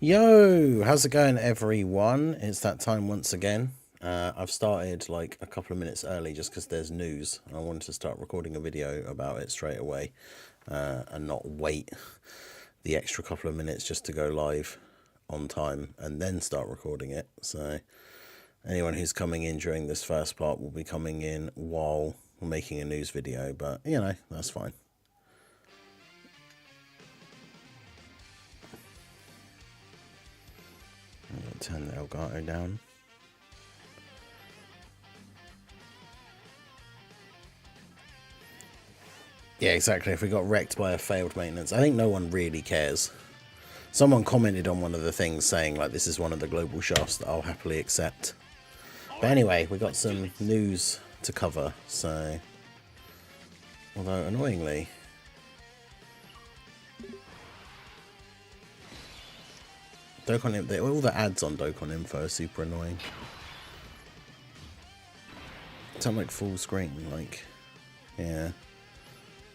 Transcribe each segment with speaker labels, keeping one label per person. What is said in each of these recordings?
Speaker 1: Yo, how's it going, everyone? It's that time once again. I've started like a couple of minutes early just because there's news, and I wanted to start recording a video about it straight away and not wait the extra couple of minutes just to go live on time and then start recording it. So anyone who's coming in during this first part will be coming in while we're making a news video, but you know, that's fine. I'm going to turn the Elgato down. Yeah, exactly. If we got wrecked by a failed maintenance, I think no one really cares. Someone commented on one of the things saying, like, this is one of the global shafts that I'll happily accept. But anyway, we got some news to cover, so... Although, annoyingly... Dokkan, all the ads on Dokkan Info are super annoying. It's on, like, full screen, like... Yeah.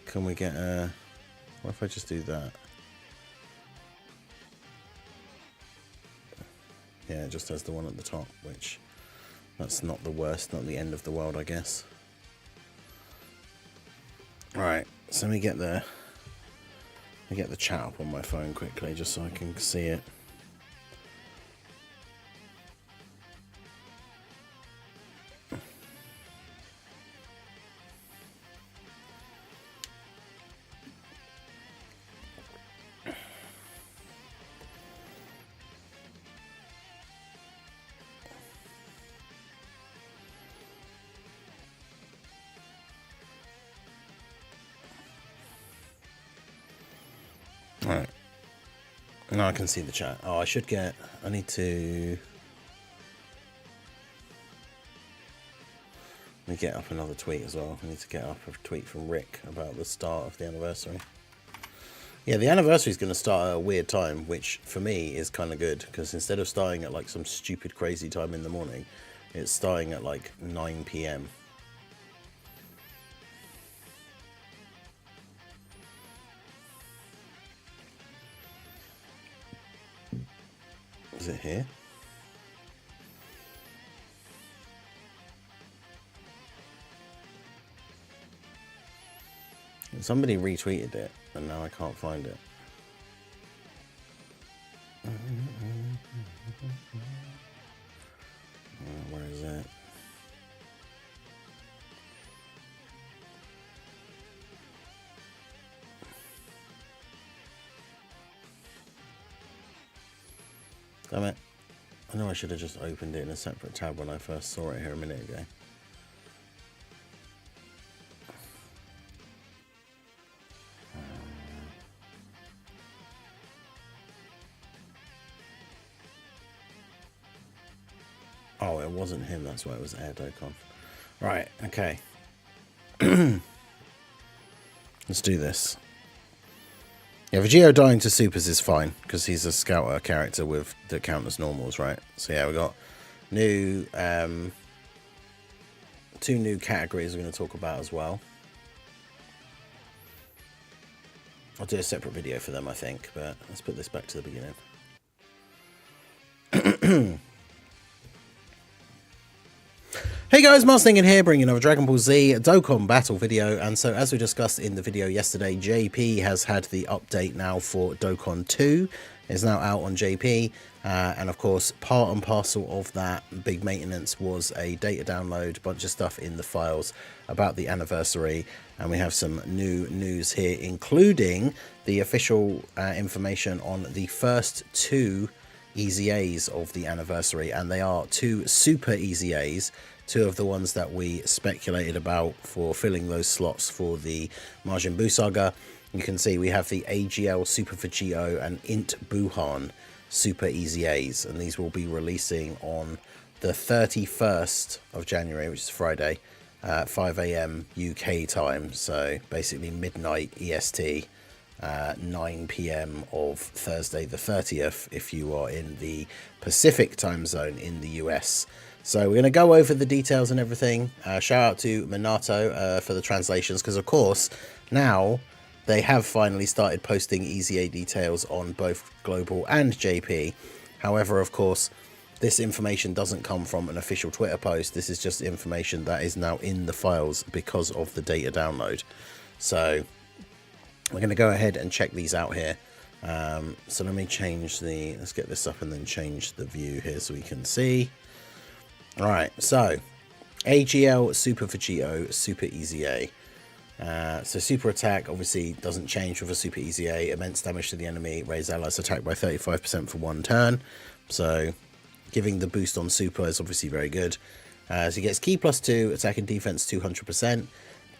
Speaker 1: Can we get a... What if I just do that? Yeah, it just has the one at the top, which... That's not the worst, not the end of the world, I guess. Alright, so let me get the chat up on my phone quickly, just so I can see it. Alright. Now I can see the chat. Oh, I need to... Let me get up another tweet as well. I need to get up a tweet from Rick about the start of the anniversary. Yeah, the anniversary is going to start at a weird time, which for me is kind of good, because instead of starting at like some stupid crazy time in the morning, it's starting at like 9 PM. Is it here? Somebody retweeted it, and now I can't find it. Where is it? Damn it. I know I should have just opened it in a separate tab when I first saw it here a minute ago. Oh, it wasn't him, that's why it was Air Dokkan. Right, okay. Let's do this. Yeah, Vegito dying to supers is fine, because he's a scouter character with the count as normals, right? So yeah, we got new, 2 new categories we're going to talk about as well. I'll do a separate video for them, I think, but let's put this back to the beginning. Hey guys, Marsling in here, bringing another Dragon Ball Z Dokkan battle video. And so, as we discussed in the video yesterday, JP has had the update now for Dokkan 2. It's now out on JP, and of course, part and parcel of that big maintenance was a data download, bunch of stuff in the files about the anniversary, and we have some new news here, including the official information on the first 2 EZAs of the anniversary, and they are 2 super EZAs. 2 of the ones that we speculated about for filling those slots for the Majin Buu saga. You can see we have the AGL Super Vegito and Int Buhan Super EZAs, and these will be releasing on the 31st of January, which is Friday, 5 AM UK time, so basically midnight EST, 9 PM of Thursday the 30th if you are in the Pacific time zone in the US. So we're going to go over the details and everything. Shout out to Minato for the translations, because of course now they have finally started posting EZA details on both Global and JP. However, of course, this information doesn't come from an official Twitter post. This is just information that is now in the files because of the data download. So we're going to go ahead and check these out here. So let me change let's get this up and then change the view here so we can see. All right, so AGL, Super Vegito, Super EZA. So super attack obviously doesn't change with a super EZA. Immense damage to the enemy, raise allies attack by 35% for 1 turn. So giving the boost on super is obviously very good. So he gets key +2, attack and defense 200%,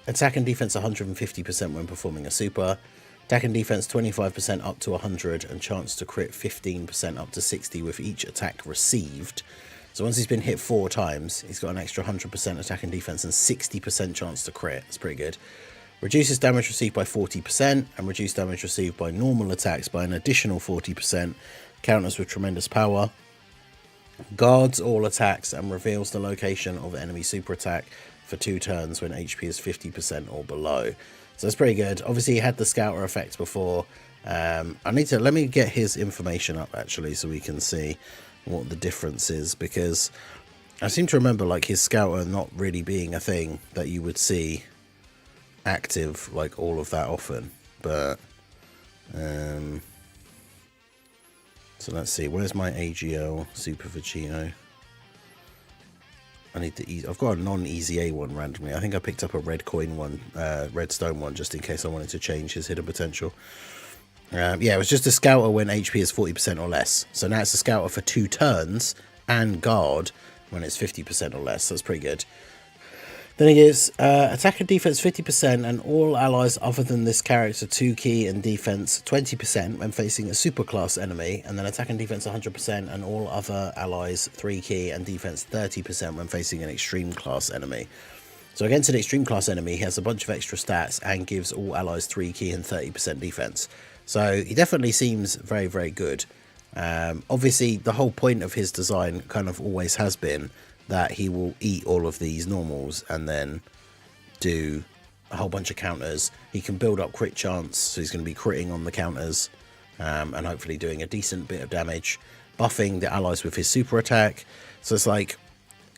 Speaker 1: attack and defense 150% when performing a super, attack and defense 25% up to 100, and chance to crit 15% up to 60 with each attack received. So once he's been hit 4 times, he's got an extra 100% attack and defense and 60% chance to crit. It's pretty good. Reduces damage received by 40% and reduced damage received by normal attacks by an additional 40%. Counters with tremendous power. Guards all attacks and reveals the location of enemy super attack for 2 turns when HP is 50% or below. So that's pretty good. Obviously he had the scouter effect before. Let me get his information up actually so we can see what the difference is, because I seem to remember like his scouter not really being a thing that you would see active like all of that often. But so let's see, where's my AGL Super Vegito? I need the I've got a non-EZA one randomly. I think I picked up a red coin one, red stone one, just in case I wanted to change his hidden potential. Yeah, it was just a scouter when HP is 40% or less. So now it's a scouter for 2 turns and guard when it's 50% or less. So that's pretty good. Then he gives attack and defense 50% and all allies other than this character 2 key and defense 20% when facing a superclass enemy, and then attack and defense 100% and all other allies 3 key and defense 30% when facing an extreme class enemy. So against an extreme class enemy, he has a bunch of extra stats and gives all allies 3 key and 30% defense. So he definitely seems very, very good. Obviously, the whole point of his design kind of always has been that he will eat all of these normals and then do a whole bunch of counters. He can build up crit chance, so he's going to be critting on the counters and hopefully doing a decent bit of damage, buffing the allies with his super attack. So it's like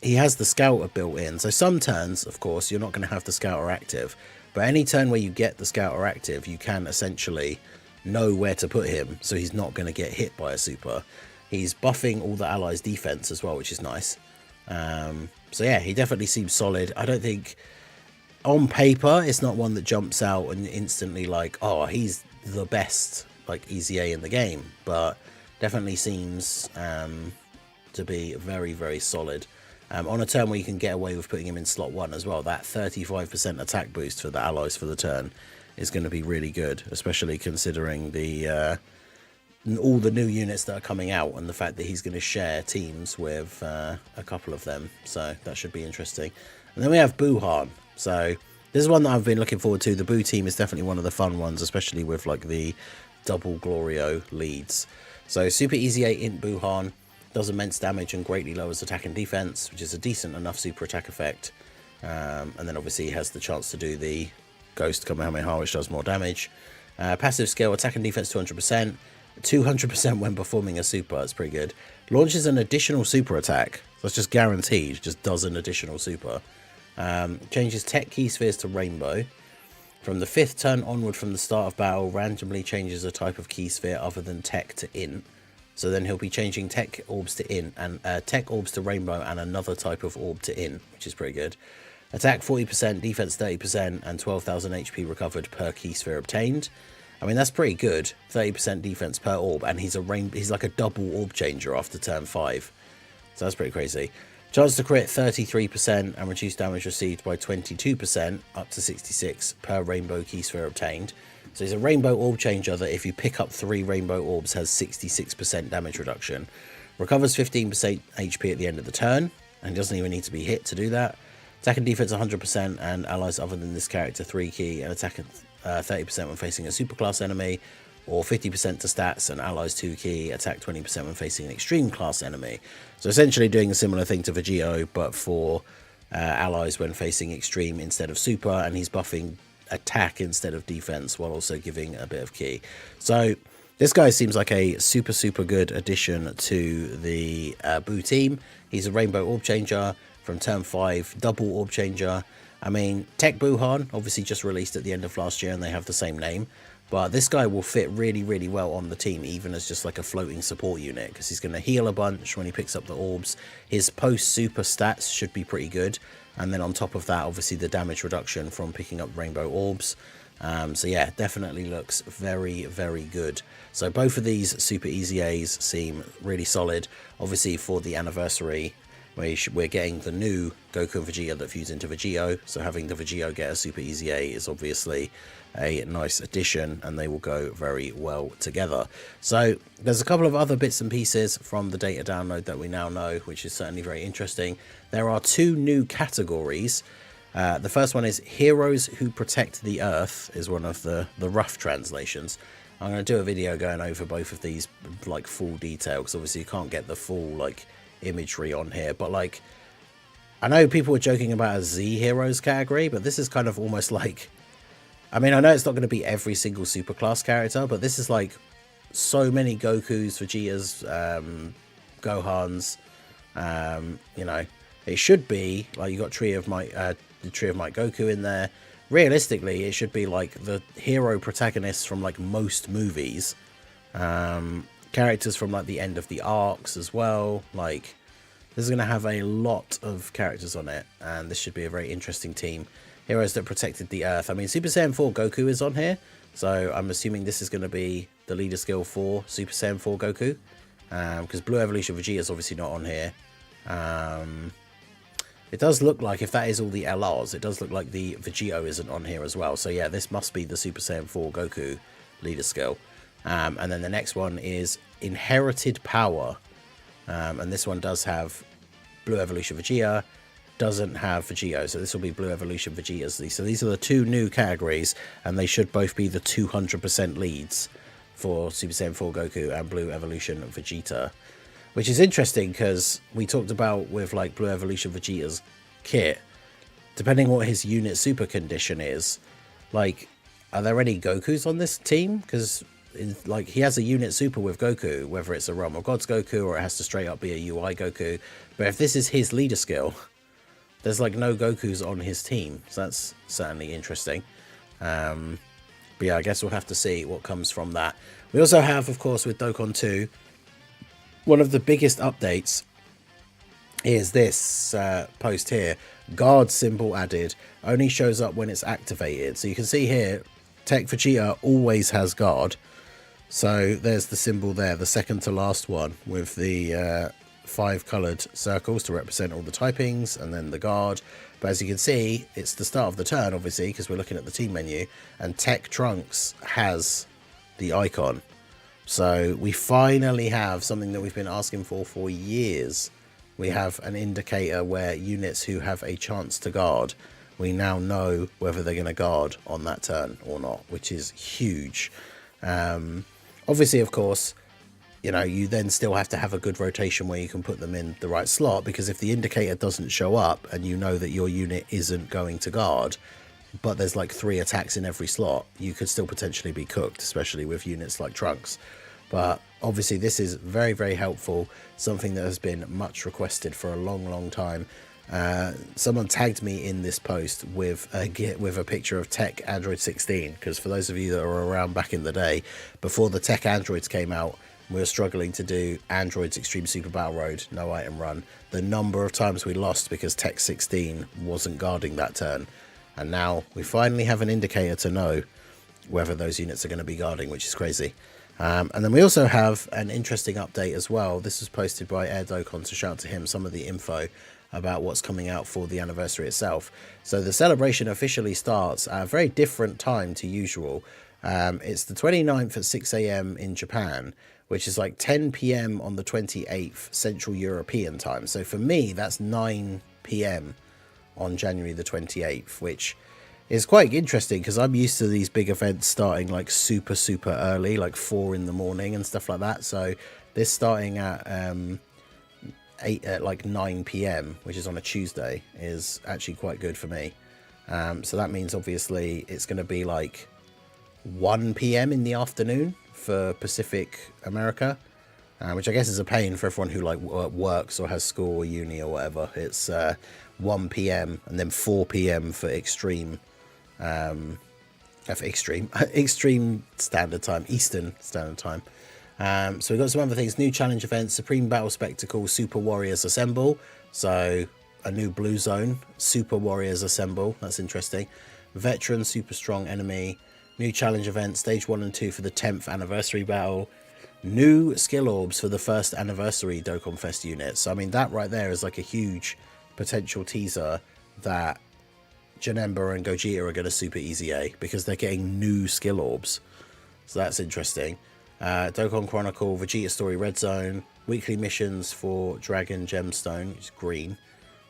Speaker 1: he has the scouter built in. So some turns, of course, you're not going to have the scouter active, but any turn where you get the scouter active, you can essentially know where to put him, so he's not going to get hit by a super. He's buffing all the allies' defense as well, which is nice. So yeah, he definitely seems solid. I don't think on paper it's not one that jumps out and instantly like, oh, he's the best like EZA in the game, but definitely seems to be very, very solid. On a turn where you can get away with putting him in slot 1 as well, that 35% attack boost for the allies for the turn is going to be really good, especially considering the all the new units that are coming out and the fact that he's going to share teams with a couple of them. So that should be interesting. And then we have Buhan. So this is one that I've been looking forward to. The Boo team is definitely one of the fun ones, especially with like the double Glorio leads. So Super EZA Int Buhan does immense damage and greatly lowers attack and defense, which is a decent enough super attack effect. And then obviously he has the chance to do the Ghost Kamehameha, which does more damage. Passive skill, attack and defense 200%. 200% when performing a super. That's pretty good. Launches an additional super attack. That's just guaranteed. Just does an additional super. Changes tech key spheres to rainbow. From the 5th turn onward from the start of battle, randomly changes a type of key sphere other than tech to int. So then he'll be changing tech orbs to int and tech orbs to rainbow and another type of orb to int, which is pretty good. Attack 40%, defense 30%, and 12,000 HP recovered per key sphere obtained. I mean, that's pretty good. 30% defense per orb, and he's like a double orb changer after turn 5. So that's pretty crazy. Chance to crit 33% and reduce damage received by 22% up to 66 per rainbow key sphere obtained. So he's a rainbow orb changer that if you pick up 3 rainbow orbs has 66% damage reduction. Recovers 15% HP at the end of the turn, and doesn't even need to be hit to do that. Attack and defense 100% and allies other than this character 3 key, and attack 30% when facing a superclass enemy, or 50% to stats and allies 2 key, attack 20% when facing an extreme class enemy. So essentially doing a similar thing to Vegito, but for allies when facing extreme instead of super, and he's buffing attack instead of defense, while also giving a bit of ki. So this guy seems like a super good addition to the Boo team. He's a rainbow orb changer from turn 5, double orb changer. I mean, Tech Buhan obviously just released at the end of last year and they have the same name. But this guy will fit really well on the team, even as just like a floating support unit, because he's going to heal a bunch when he picks up the orbs. His post-super stats should be pretty good. And then on top of that, obviously the damage reduction from picking up rainbow orbs. So yeah, definitely looks very good. So both of these super easy A's seem really solid. Obviously for the anniversary, we're getting the new Goku and Vegeta that fuse into Vegito. So having the Vegito get a super easy A is obviously a nice addition, and they will go very well together. So there's a couple of other bits and pieces from the data download that we now know, which is certainly very interesting. There are 2 new categories. The first one is Heroes Who Protect the Earth, is one of the rough translations. I'm going to do a video going over both of these like full detail, because obviously you can't get the full like imagery on here, but like I know people were joking about a Z Heroes category, but this is kind of almost like, I mean, I know it's not going to be every single superclass character, but this is like so many Gokus, Vegetas, Gohans. You know, it should be like you got the Tree of Might Goku in there. Realistically, it should be like the hero protagonists from like most movies, characters from like the end of the arcs as well. Like this is going to have a lot of characters on it, and this should be a very interesting team. Heroes that protected the Earth. I mean, Super Saiyan 4 Goku is on here, so I'm assuming this is going to be the leader skill for Super Saiyan 4 Goku, because Blue Evolution Vegeta is obviously not on here. It does look like, if that is all the LRs, it does look like the Vegito isn't on here as well. So yeah, this must be the Super Saiyan 4 Goku leader skill. And then the next one is Inherited Power, and this one does have Blue Evolution Vegeta, doesn't have Vegito, so this will be Blue Evolution Vegetas. So these are the 2 new categories, and they should both be the 200% leads for Super Saiyan 4 Goku and Blue Evolution Vegeta, which is interesting because we talked about with like Blue Evolution Vegeta's kit, depending what his unit super condition is, like, are there any Gokus on this team? Because like he has a unit super with Goku, whether it's a Realm of Gods Goku or it has to straight up be a UI Goku. But if this is his leader skill, there's like no Gokus on his team, so that's certainly interesting. But yeah, I guess we'll have to see what comes from that. We also have, of course, with Dokkan 2, one of the biggest updates is this post here. Guard symbol added, only shows up when it's activated. So you can see here, Tech Vegeta always has guard. So there's the symbol there, the second to last one, with the 5 coloured circles to represent all the typings, and then the guard. But as you can see, it's the start of the turn, obviously, because we're looking at the team menu, and Tech Trunks has the icon. So we finally have something that we've been asking for years. We have an indicator where units who have a chance to guard, we now know whether they're going to guard on that turn or not, which is huge. Obviously, of course, you know, you then still have to have a good rotation where you can put them in the right slot, because if the indicator doesn't show up and you know that your unit isn't going to guard, but there's like 3 attacks in every slot, you could still potentially be cooked, especially with units like Trunks. But obviously this is very helpful, something that has been much requested for a long time. Someone tagged me in this post with a picture of Tech Android 16, because for those of you that were around back in the day, before the Tech Androids came out, we were struggling to do Android's Extreme Super Battle Road, no item run. The number of times we lost because Tech 16 wasn't guarding that turn. And now we finally have an indicator to know whether those units are going to be guarding, which is crazy. And then we also have an interesting update as well. This was posted by Air Dokkan, so shout out to him, some of the info about what's coming out for the anniversary itself. So the celebration officially starts at a very different time to usual. It's the 29th at 6 AM in Japan, which is like 10 PM on the 28th Central European time. So for me, that's 9 PM on January the 28th, which is quite interesting because I'm used to these big events starting like super early, like 4 in the morning and stuff like that. So this starting at like 9 PM, which is on a Tuesday, is actually quite good for me. So that means obviously it's going to be like 1 p.m. in the afternoon for Pacific America, which I guess is a pain for everyone who like works or has school or uni or whatever. It's 1 p.m. and then 4 p.m. for extreme extreme standard time, Eastern Standard Time. So we've got some other things. New challenge events: Supreme Battle Spectacle, Super Warriors Assemble. So a new blue zone, Super Warriors Assemble. That's interesting. Veteran Super Strong Enemy. New challenge event: Stage 1 and 2 for the 10th anniversary battle. New skill orbs for the first anniversary Dokkan Fest unit. So I mean, that right there is like a huge potential teaser that Janemba and Gogeta are going to super easy A, because they're getting new skill orbs. So that's interesting. Dokkan Chronicle, Vegeta Story Red Zone, weekly missions for Dragon Gemstone, which is green.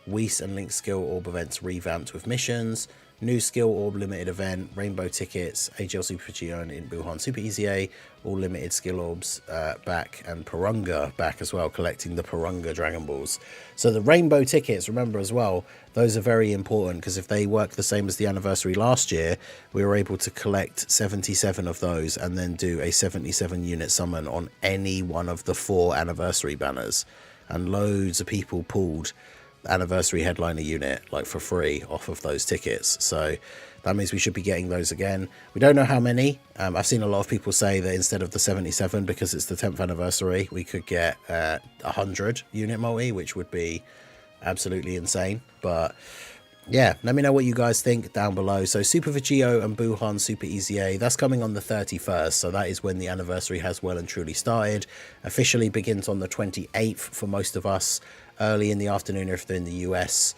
Speaker 1: Whis and Link skill orb events revamped with missions. New skill orb limited event, rainbow tickets, AGL Super Vegeta and in Buhan Super Easy A, all limited skill orbs back, and Purunga back as well, collecting the Purunga Dragon Balls. So the rainbow tickets, remember as well, those are very important, because if they work the same as the anniversary last year, we were able to collect 77 of those and then do a 77 unit summon on any one of the 4 anniversary banners. And loads of people pulled anniversary headliner unit like for free off of those tickets, so that means we should be getting those again. We don't know how many. I've seen a lot of people say that instead of the 77, because it's the 10th anniversary, we could get 100 unit multi, which would be absolutely insane. But yeah, let me know what you guys think down below. So Super Vegito and Buhan Super Easy A, that's coming on the 31st, so that is when the anniversary has well and truly started. Officially begins on the 28th for most of us, early in the afternoon if they're in the US,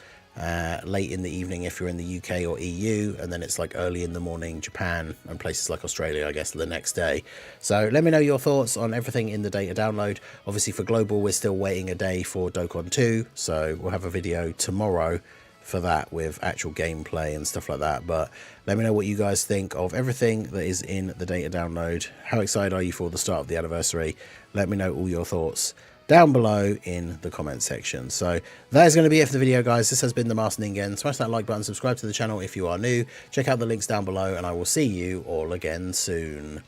Speaker 1: late in the evening if you're in the UK or EU, and then it's like early in the morning Japan and places like Australia, I guess, the next day. So let me know your thoughts on everything in the data download. Obviously for global, we're still waiting a day for Dokkan 2, so we'll have a video tomorrow for that with actual gameplay and stuff like that. But let me know what you guys think of everything that is in the data download. How excited are you for the start of the anniversary? Let me know all your thoughts down below in the comment section. So that is going to be it for the video, guys. This has been the Master Ningen. Smash that like button, subscribe to the channel if you are new, check out the links down below, and I will see you all again soon.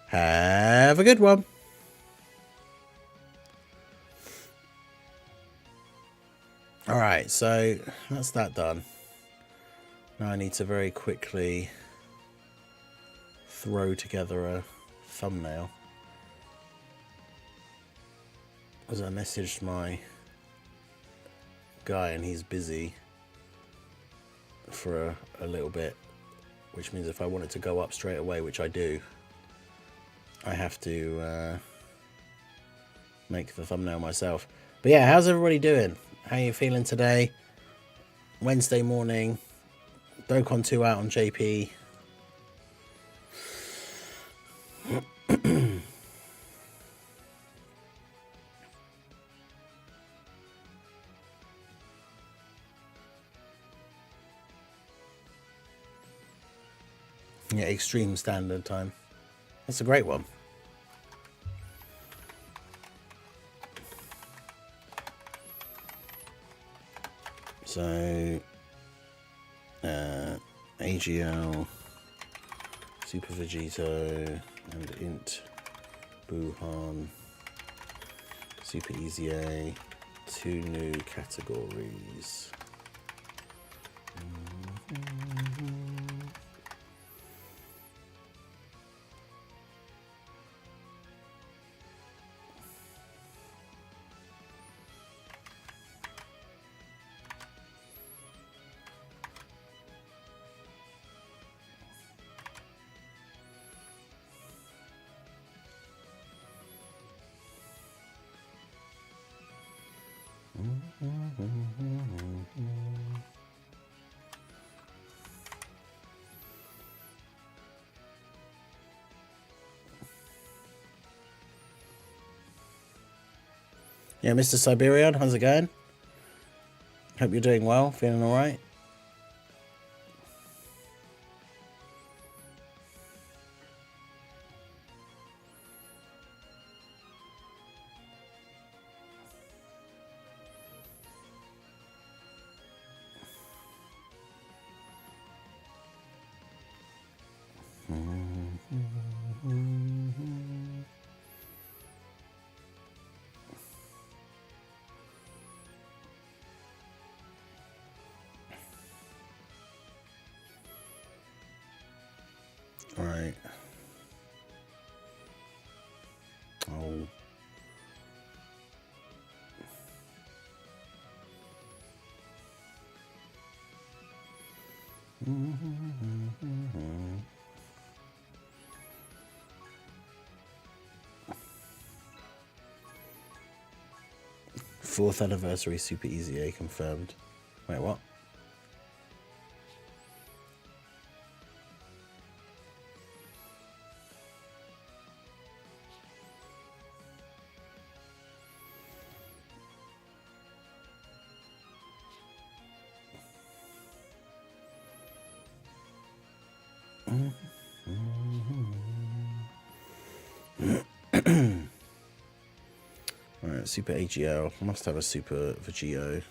Speaker 1: Have a good one. All right, so that's that done. Now I need to very quickly throw together a thumbnail, as I messaged my guy and he's busy for a little bit, which means if I want it to go up straight away, which I do, I have to make the thumbnail myself. But yeah, how's everybody doing? How are you feeling today? Wednesday morning, Dokkan 2 out on JP. Yeah, extreme standard time. That's a great one. So, AGL, Super Vegito, and Int Buhan, Super Easy A, 2 new categories. Yeah, Mr. Siberian, how's it going? Hope you're doing well, feeling all right. right. Oh. Fourth anniversary Super Easy A confirmed. Wait, what? Alright, Super AGL. Must have a Super Vegio.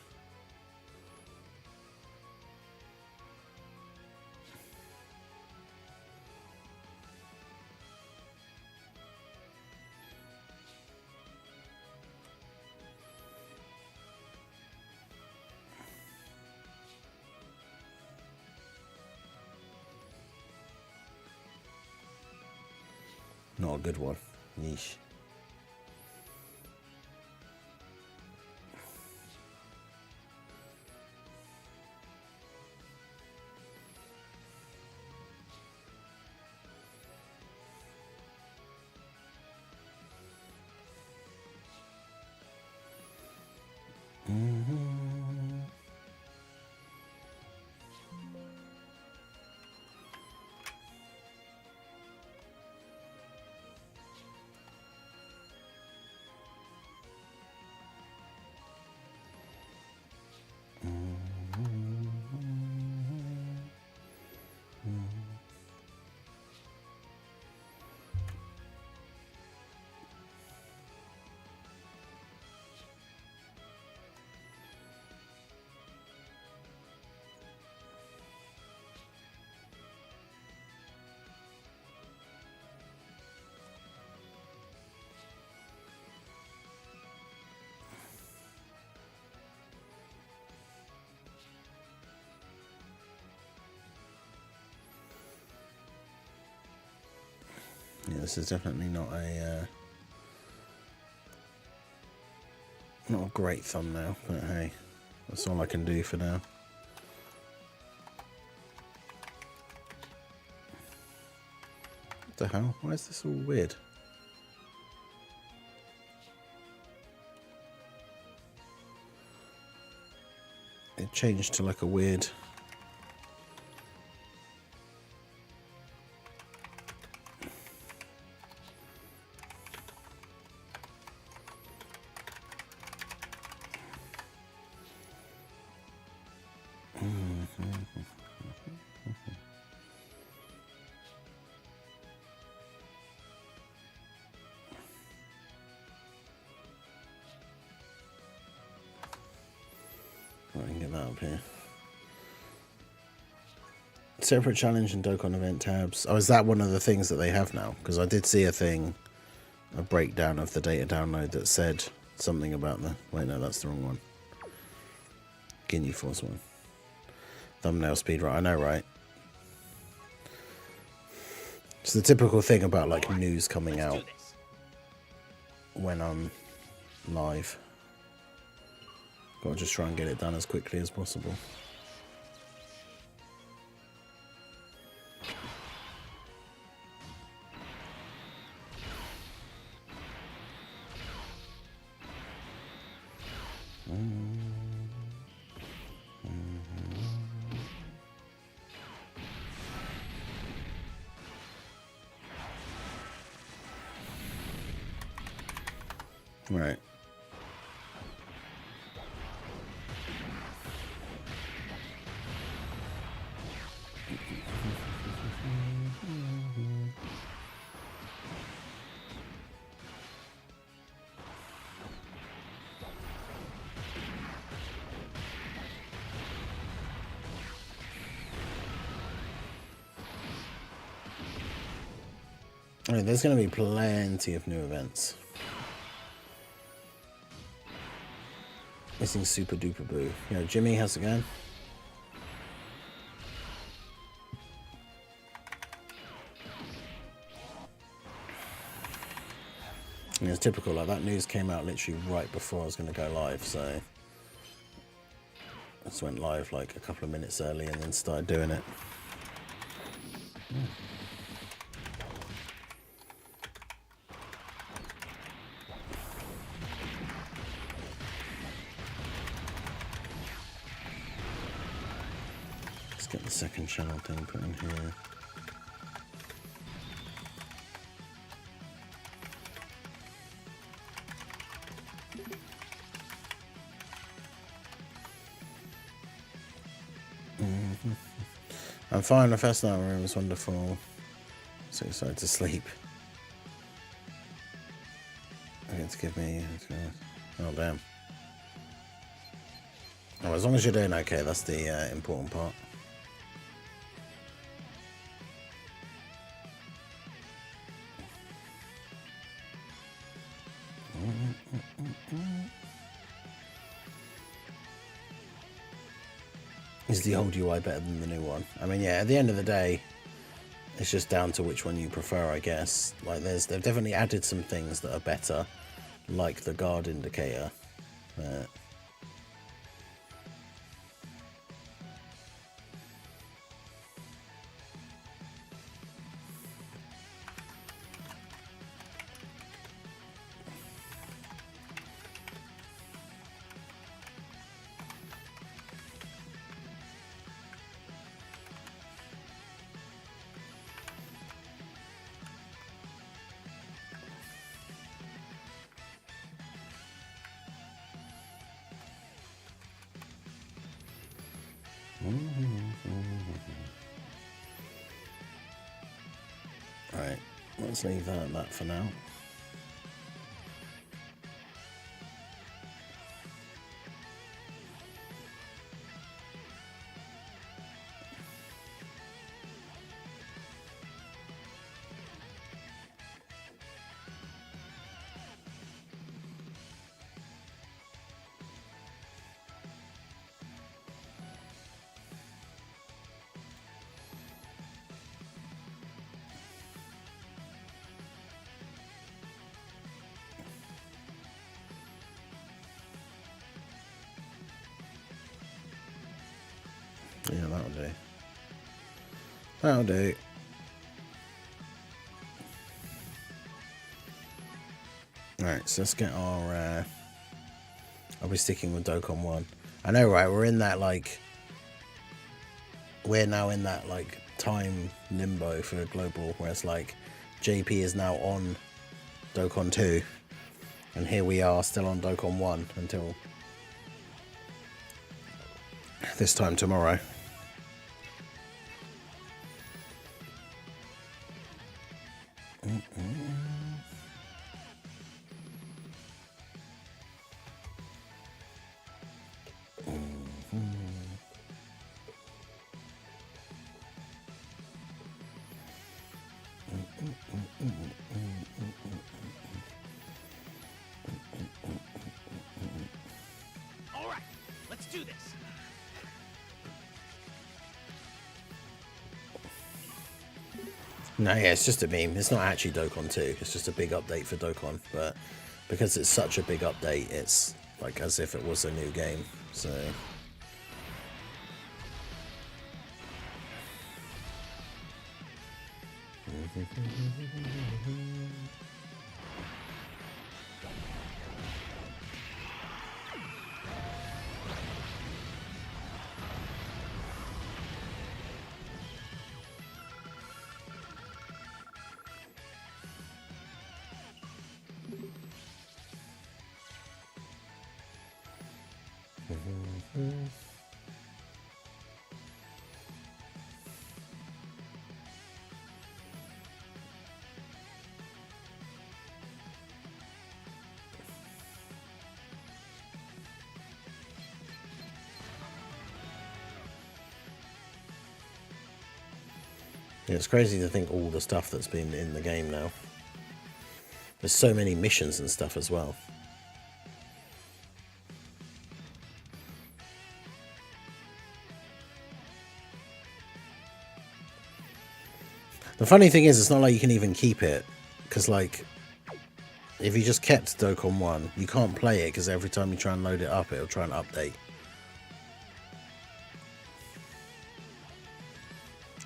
Speaker 1: Not a good one. Yeesh. Yeah, this is definitely not a great thumbnail, but hey, that's all I can do for now. What the hell? Why is this all weird? It changed to like a weird... I can get that up here. Separate challenge and Dokkan event tabs. Oh, is that one of the things that they have now? Because I did see a thing, a breakdown of the data download that said something about the... Wait, no, that's the wrong one. Ginyu Force one. Thumbnail speed, right? I know, right? It's the typical thing about like news coming out when I'm live. Gotta just try and get it done as quickly as possible. Right. I mean, there's going to be plenty of new events. Missing Super Duper Boo. Yo, Jimmy, how's it going? And it's typical, like that news came out literally right before I was going to go live, so I just went live like a couple of minutes early and then started doing it. Let's get the second channel thing put in here. I'm fine. The first night room was wonderful. So excited to sleep. Going to give me. Oh damn. Oh, as long as you're doing okay, that's the important part. Is the old UI better than the new one? I mean, yeah, at the end of the day, it's just down to which one you prefer, I guess. Like, they've definitely added some things that are better, like the guard indicator. Alright, let's leave that at that for now. Yeah, that'll do. That'll do. Alright, so let's get our... I'll be sticking with Dokkan 1. I know, right? We're in that, like... We're now in that, like, time limbo for global, where it's like JP is now on Dokkan 2. And here we are still on Dokkan 1 until this time tomorrow.
Speaker 2: All right, let's do this.
Speaker 1: No, yeah, it's just a meme. It's not actually Dokkan 2. It's just a big update for Dokkan. But because it's such a big update, it's like as if it was a new game. So... Yeah, it's crazy to think all the stuff that's been in the game now. There's so many missions and stuff as well. The funny thing is, it's not like you can even keep it, because like If you just kept Dokkan 1, you can't play it because every time you try and load it up, it'll try and update.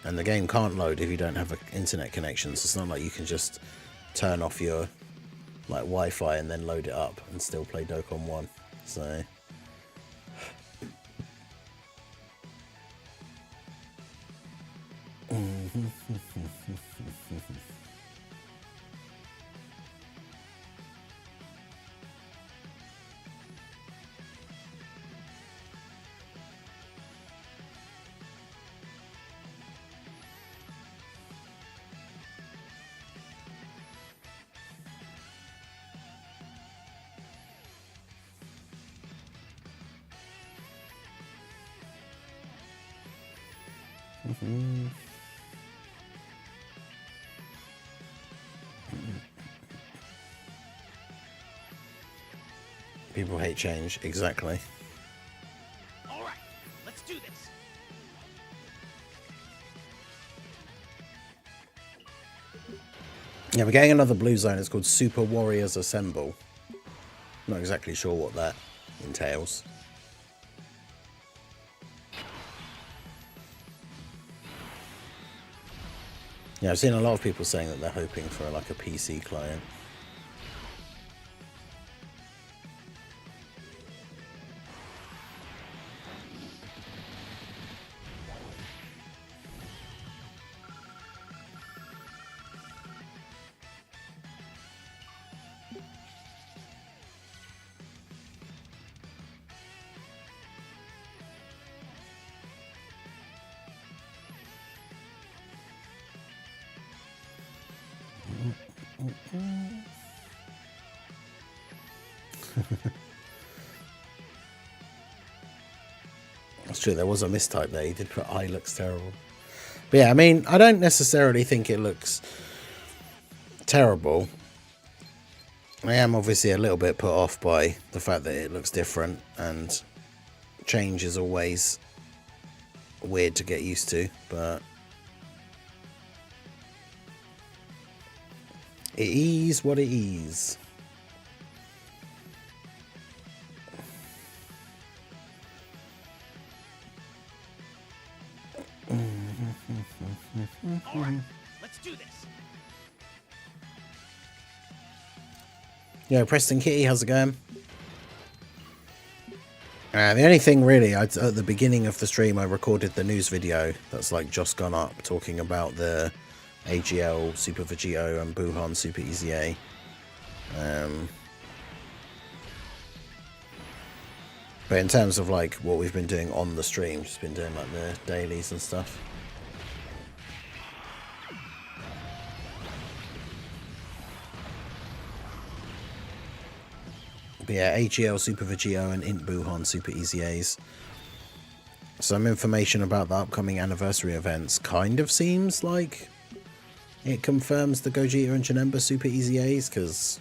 Speaker 1: And the game can't load if you don't have an internet connection, so it's not like you can just turn off your like Wi-Fi and then load it up and still play Dokkan 1. So people hate change, exactly.
Speaker 2: All right, let's do this.
Speaker 1: Yeah, we're getting another blue zone. It's called Super Warriors Assemble. Not exactly sure what that entails. Yeah, I've seen a lot of people saying that they're hoping for like a PC client. That's true, there was a mistype there. He did put I looks terrible. But yeah, I mean, I don't necessarily think it looks terrible. I am obviously a little bit put off by the fact that it looks different, and change is always weird to get used to, but it is what it is.
Speaker 2: All right, let's do this.
Speaker 1: Yo, Preston Kitty, how's it going? The only thing really, at the beginning of the stream, I recorded the news video that's like just gone up, talking about the AGL Super Vegito and Buhan Super EZA. But in terms of like what we've been doing on the stream, just been doing like the dailies and stuff. But yeah, AGL Super Vegito and Int Buhan Super EZAs. Some information about the upcoming anniversary events kind of seems like it confirms the Gogeta and Janemba Super EZAs, because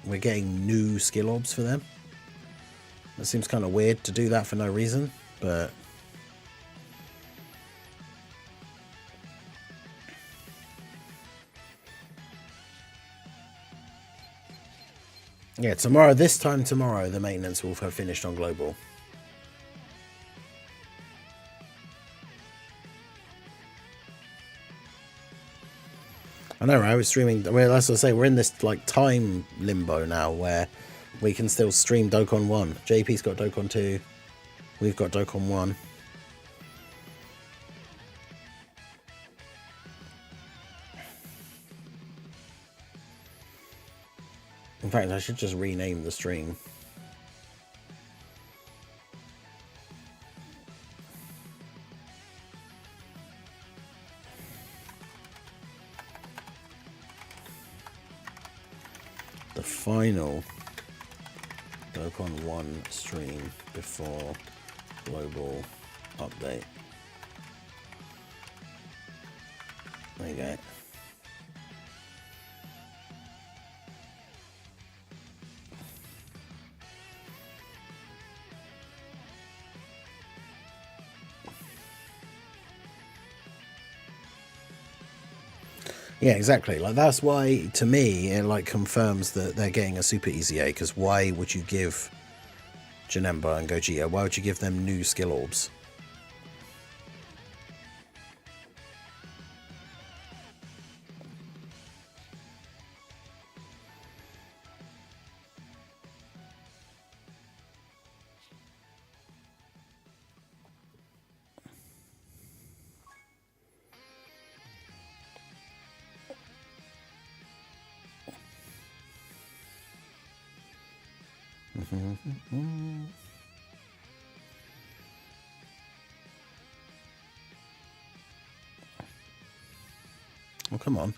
Speaker 1: we're getting new skill orbs for them. It seems kind of weird to do that for no reason, but yeah, tomorrow, this time tomorrow, the maintenance will have finished on Global. I know, right? We're streaming. Well, that's what I say. We're in this like time limbo now where we can still stream Dokkan 1. JP's got Dokkan 2. We've got Dokkan 1. In fact, I should just rename the stream. The final Dokkan 1 stream before global update. There you go. Yeah, exactly. Like, that's why, to me, it like confirms that they're getting a super easy A, because why would you give Janemba and Gogeta, why would you give them new skill orbs? Oh, come on.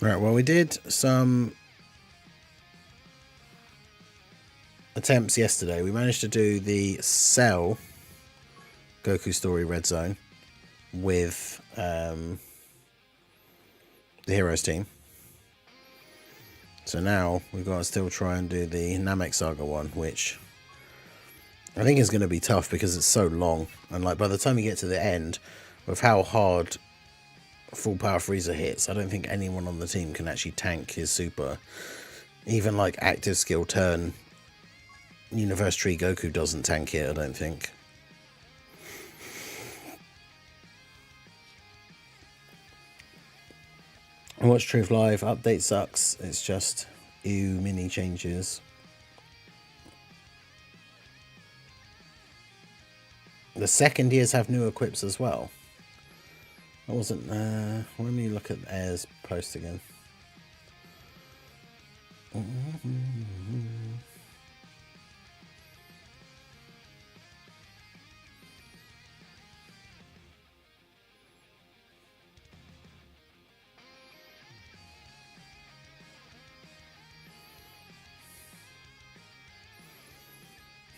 Speaker 1: Right, well, we did some attempts yesterday. We managed to do the Cell Goku Story Red Zone with the Heroes team. So now we've got to still try and do the Namek Saga one, which I think is going to be tough because it's so long. And like by the time you get to the end, with how hard Full Power Frieza hits, I don't think anyone on the team can actually tank his super. Even like active skill turn Universe Tree Goku doesn't tank it, I don't think. Watch Truth Live, update sucks, it's just ew mini changes. The second years have new equips as well. I wasn't, let me look at Air's post again.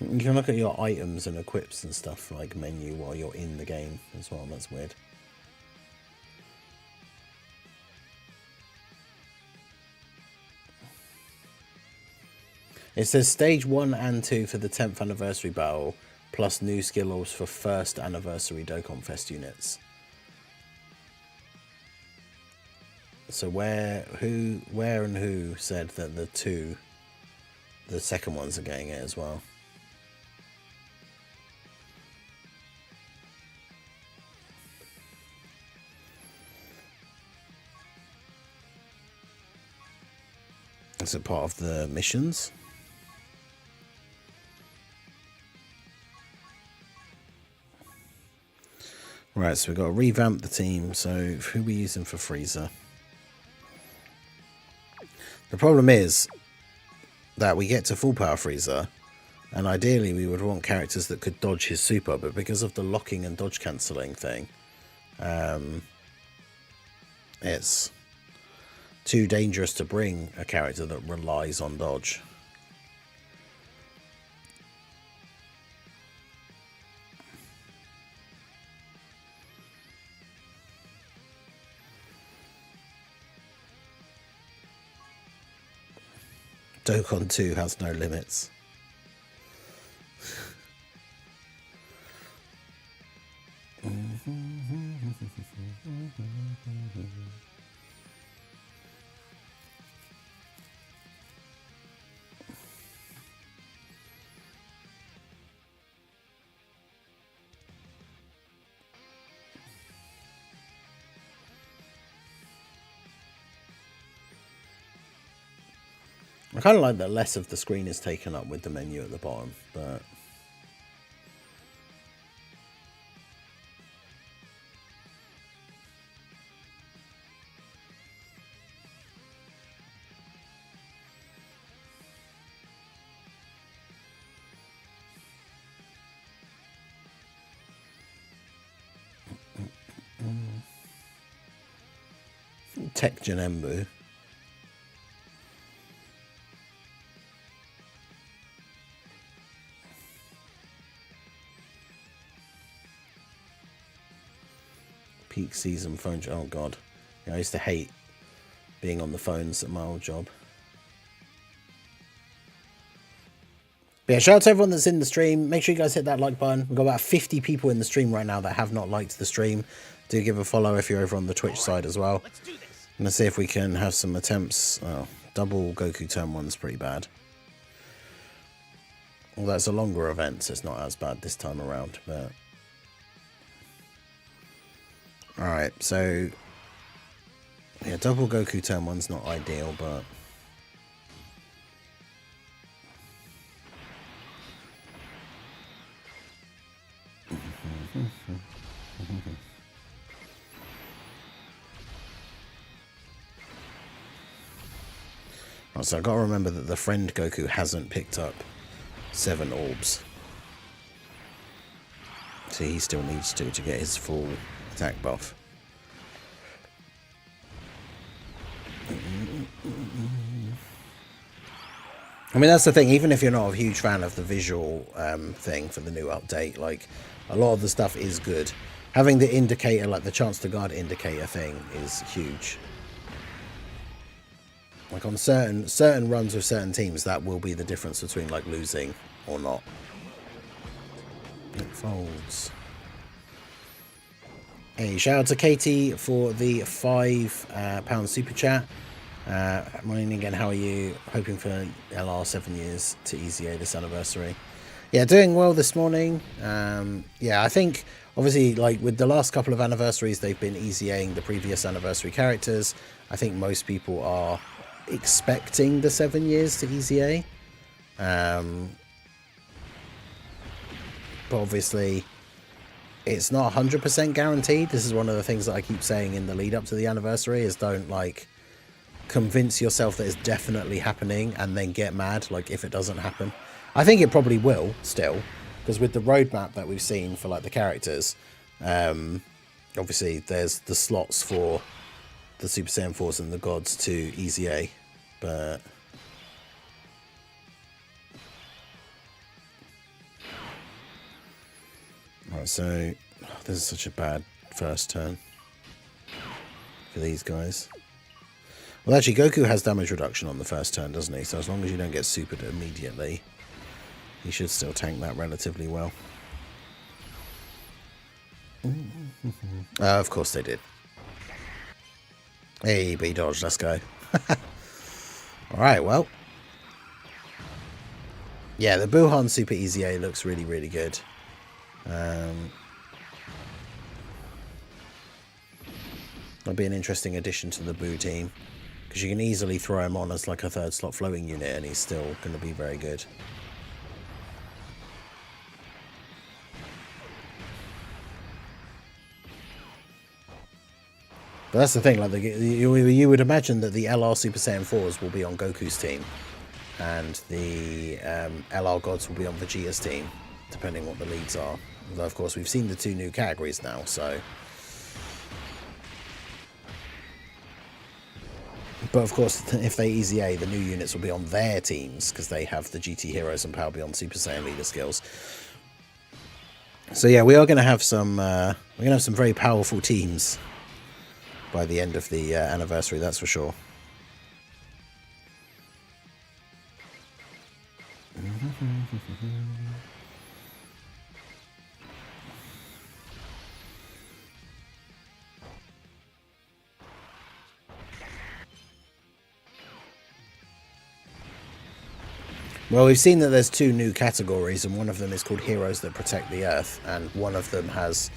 Speaker 1: You can look at your items and equips and stuff like menu while you're in the game as well, that's weird. It says stage 1 and 2 for the 10th anniversary battle, plus new skill orbs for 1st anniversary Dokkan Fest units. So where and who said that the second ones are getting it as well? Is it part of the missions? Right, so we've got to revamp the team. So who are we using for Frieza? The problem is that we get to Full Power Frieza, and ideally we would want characters that could dodge his super, but because of the locking and dodge cancelling thing, it's too dangerous to bring a character that relies on dodge. Dokkan 2 has no limits. I kind of like that less of the screen is taken up with the menu at the bottom, but Tech Janembu. Peak season phone. Oh god, yeah, I used to hate being on the phones at my old job. But yeah, shout out to everyone that's in the stream. Make sure you guys hit that like button. We've got about 50 people in the stream right now that have not liked the stream. Do give a follow if you're over on the Twitch side as well.
Speaker 2: Let's do this.
Speaker 1: I'm gonna see if we can have some attempts. Oh, double Goku turn one's pretty bad. Although it's a longer event, so it's not as bad this time around. But all right, so yeah, double Goku turn one's not ideal, but so I've got to remember that the friend Goku hasn't picked up 7 orbs. So he still needs to get his full attack buff. I mean, that's the thing, even if you're not a huge fan of the visual thing for the new update, like, a lot of the stuff is good. Having the indicator, like the chance to guard indicator thing, is huge. Like on certain runs with certain teams, that will be the difference between like losing or not. It folds. Hey, shout out to Katie for the £5 super chat. Morning again, how are you? Hoping for LR 7 years to EZA this anniversary. Yeah, doing well this morning. Yeah, I think obviously like with the last couple of anniversaries, they've been EZAing the previous anniversary characters. I think most people are expecting the 7 years to EZA. But obviously it's not 100% guaranteed. This is one of the things that I keep saying in the lead up to the anniversary is don't like convince yourself that it's definitely happening and then get mad like if it doesn't happen. I think it probably will still, because with the roadmap that we've seen for like the characters, obviously there's the slots for the Super Saiyan 4s and the gods to EZA, but right, so this is such a bad first turn for these guys. Well, actually, Goku has damage reduction on the first turn, doesn't he? So as long as you don't get supered immediately, he should still tank that relatively well. Of course they did. Hey, B dodge, let's go. Alright, well. Yeah, the Buhan Super EZA looks really, really good. That'll be an interesting addition to the Buu team, because you can easily throw him on as like a third slot floating unit and he's still going to be very good. But that's the thing, like you would imagine that the LR Super Saiyan 4s will be on Goku's team, and the LR Gods will be on Vegeta's team, depending what the leads are. Although, of course, we've seen the 2 new categories now, so. But, of course, if they EZA, the new units will be on their teams, because they have the GT Heroes and Power Beyond Super Saiyan leader skills. So, yeah, we are going to have some, we're going to have some very powerful teams by the end of the anniversary, that's for sure. Well, we've seen that there's 2 new categories, and one of them is called Heroes That Protect the Earth, and one of them has,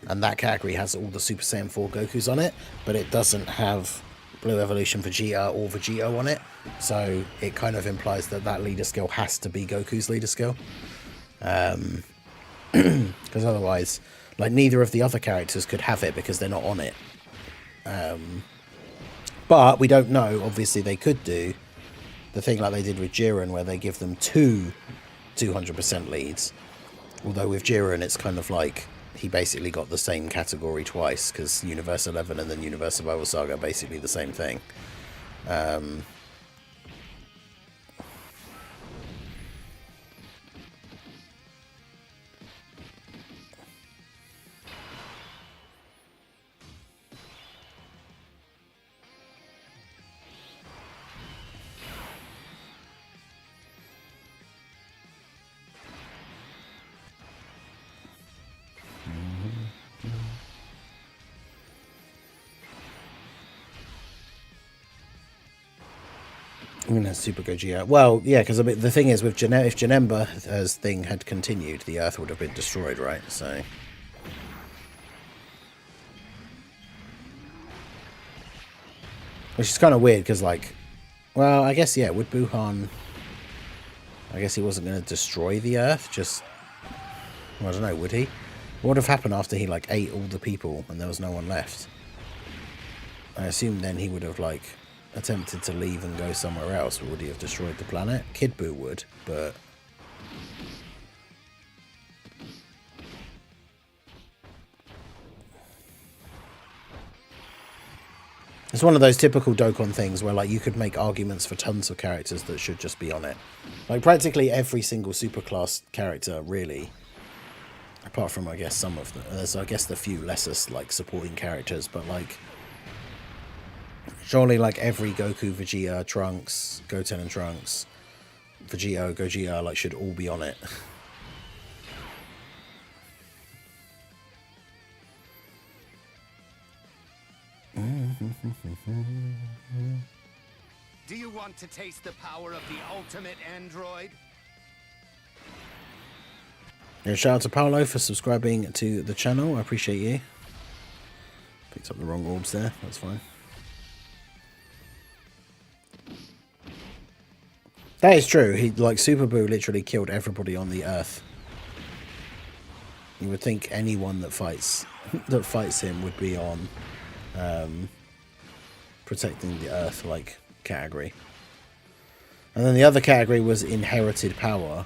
Speaker 1: and that category has all the Super Saiyan 4 Gokus on it, but it doesn't have Blue Evolution Vegeta or Vegito on it, so it kind of implies that that leader skill has to be Goku's leader skill. Because otherwise, like, neither of the other characters could have it because they're not on it. But we don't know. Obviously, they could do the thing like they did with Jiren, where they give them 2 200% leads. Although with Jiren, it's kind of like he basically got the same category twice, because Universe 11 and then Universe Survival Saga are basically the same thing. I mean, that's Super Gogeta. Well, yeah, because the thing is, with if Janemba's thing had continued, the Earth would have been destroyed, right? So, which is kind of weird, because like, well, I guess yeah, would Buhan? I guess he wasn't going to destroy the Earth. Just, well, I don't know. Would he? What would have happened after he like ate all the people and there was no one left? I assume then he would have like attempted to leave and go somewhere else. Or would he have destroyed the planet? Kid Buu would, but it's one of those typical Dokkan things where like you could make arguments for tons of characters that should just be on it. Like practically every single superclass character, really, apart from I guess some of them. There's I guess the few lesser like supporting characters, but like surely like every Goku, Vegeta, Trunks, Goten and Trunks, Vegeta, Gogeta, like should all be on it.
Speaker 3: Do you want to taste the power of the ultimate android?
Speaker 1: Yeah, shout out to Paolo for subscribing to the channel. I appreciate you. Picked up the wrong orbs there. That's fine. That is true. He like Super Buu literally killed everybody on the Earth. You would think anyone that fights him would be on protecting the Earth like category. And then the other category was inherited power,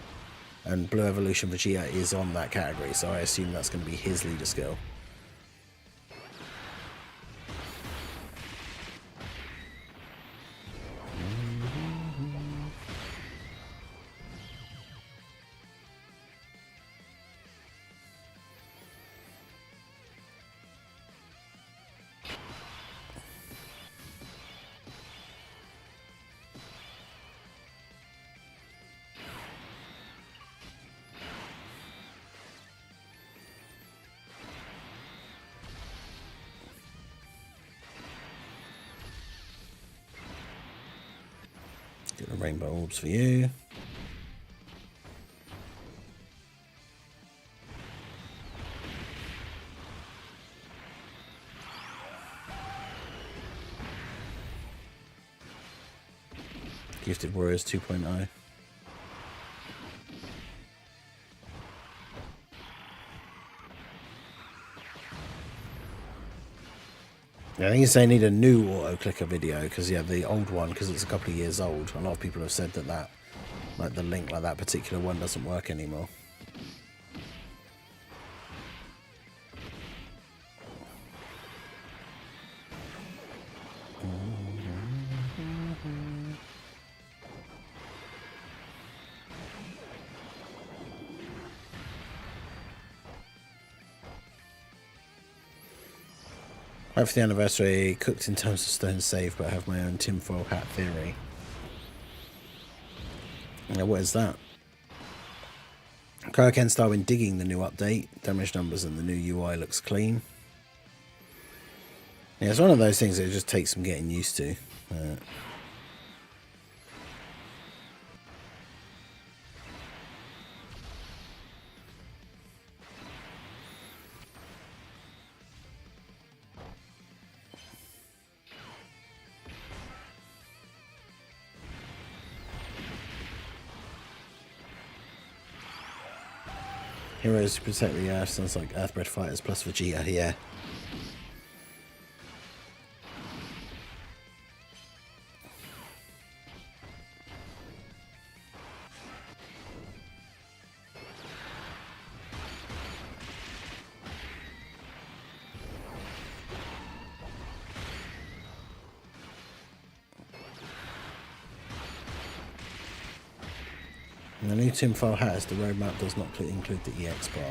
Speaker 1: and Blue Evolution Vegeta is on that category, so I assume that's going to be his leader skill. Get the rainbow orbs for you. Gifted Warriors 2.0. Yeah, I think they need a new auto clicker video because yeah, the old one, because it's a couple of years old, a lot of people have said that like the link, like that particular one doesn't work anymore. Right for the anniversary, cooked in terms of stone save, but I have my own tinfoil hat theory. Now, what is that? Kaioken style when digging the new update. Damage numbers and the new UI looks clean. Yeah, it's one of those things that it just takes some getting used to. Heroes to protect the Earth sounds like Earthbred Fighters plus Vegeta, yeah. And the new tinfoil hat is the roadmap does not include the EX part.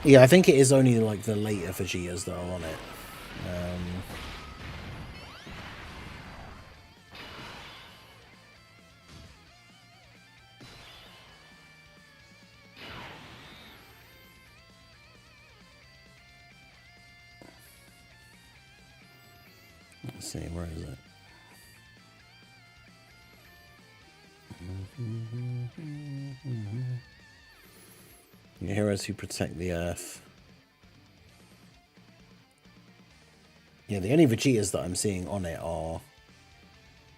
Speaker 1: Yeah, I think it is only like the later Vegetas that are on it. Let's see, where is it? Your heroes who protect the Earth. Yeah, the only Vegetas that I'm seeing on it are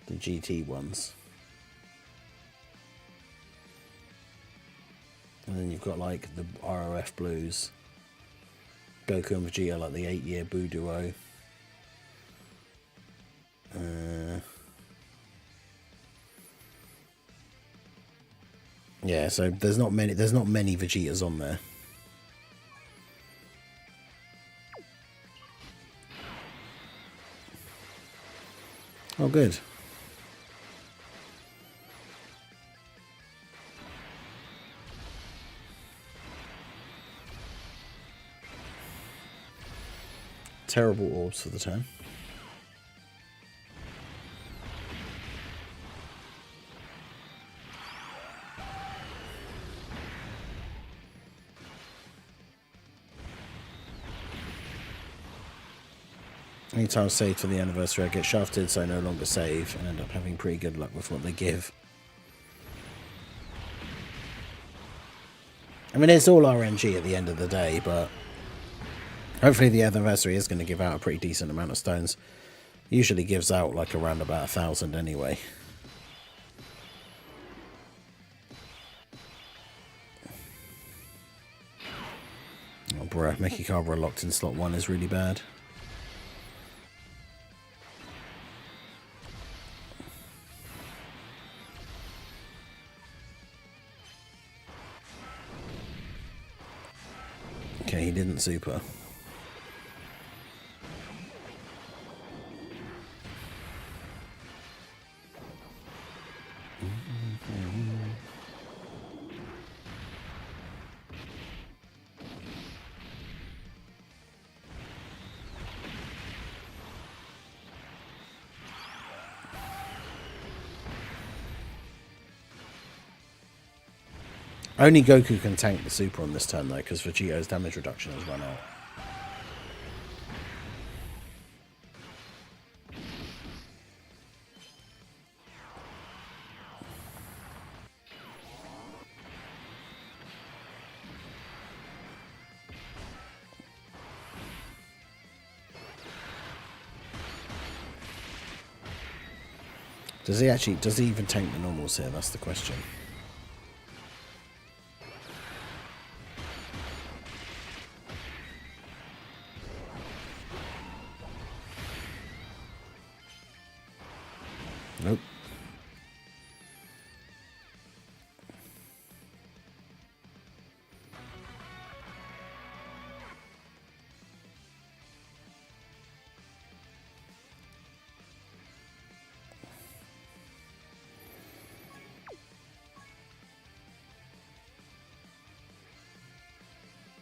Speaker 1: the GT ones. And then you've got like the ROF Blues. Goku and Vegeta, like the 8-year Buu duo. Yeah, so there's not many Vegetas on there. Oh, good. Terrible orbs for the turn. Anytime I save for the anniversary, I get shafted, so I no longer save and end up having pretty good luck with what they give. I mean, it's all RNG at the end of the day, but hopefully the anniversary is going to give out a pretty decent amount of stones. Usually gives out like around about 1,000 anyway. Oh bruh, Mechikabra locked in slot 1 is really bad. Okay, he didn't super. Only Goku can tank the super on this turn though, because Vegeta's damage reduction has run out. Does he even tank the normals here? That's the question. Nope.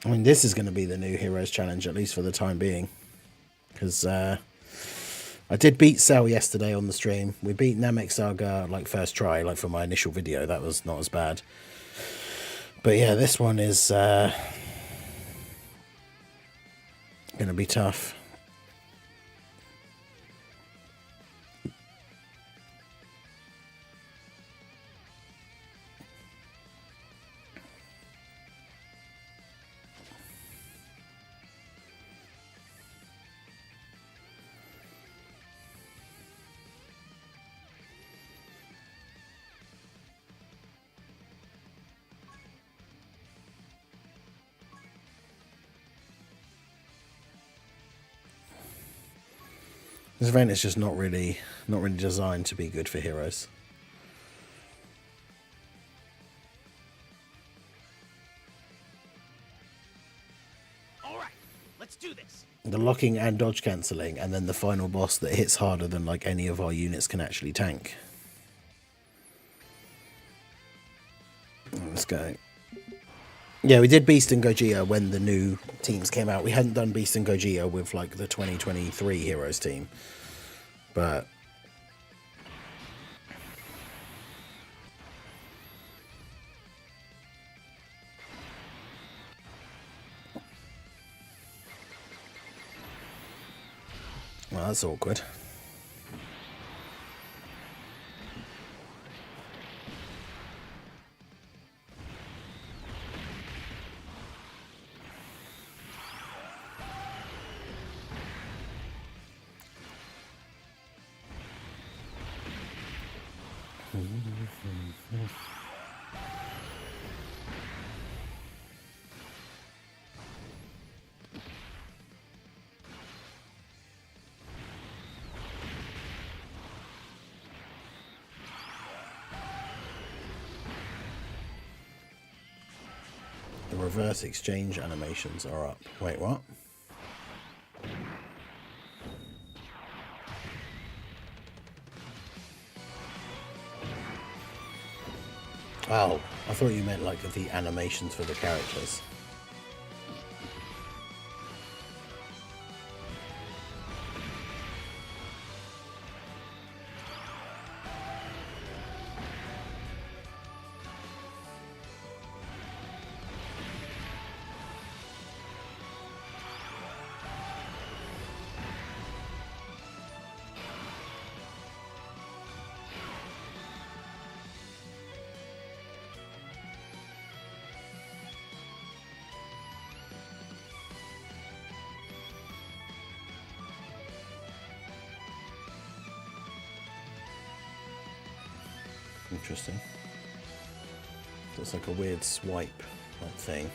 Speaker 1: I mean, this is going to be the new Heroes Challenge, at least for the time being. Because I did beat Cell yesterday on the stream. We beat Namek Saga, like, first try, like, for my initial video. That was not as bad. But yeah, this one is going to be tough. This event is just not really designed to be good for heroes.
Speaker 2: All right, let's do this.
Speaker 1: The locking and dodge cancelling, and then the final boss that hits harder than like any of our units can actually tank. Let's go. Yeah, we did Beast and Gogeta when the new teams came out. We hadn't done Beast and Gogeta with like the 2023 Heroes team. But well, that's awkward. The reverse exchange animations are up. Wait, what? Oh, I thought you meant like the animations for the characters. Interesting. Looks like a weird swipe like thing.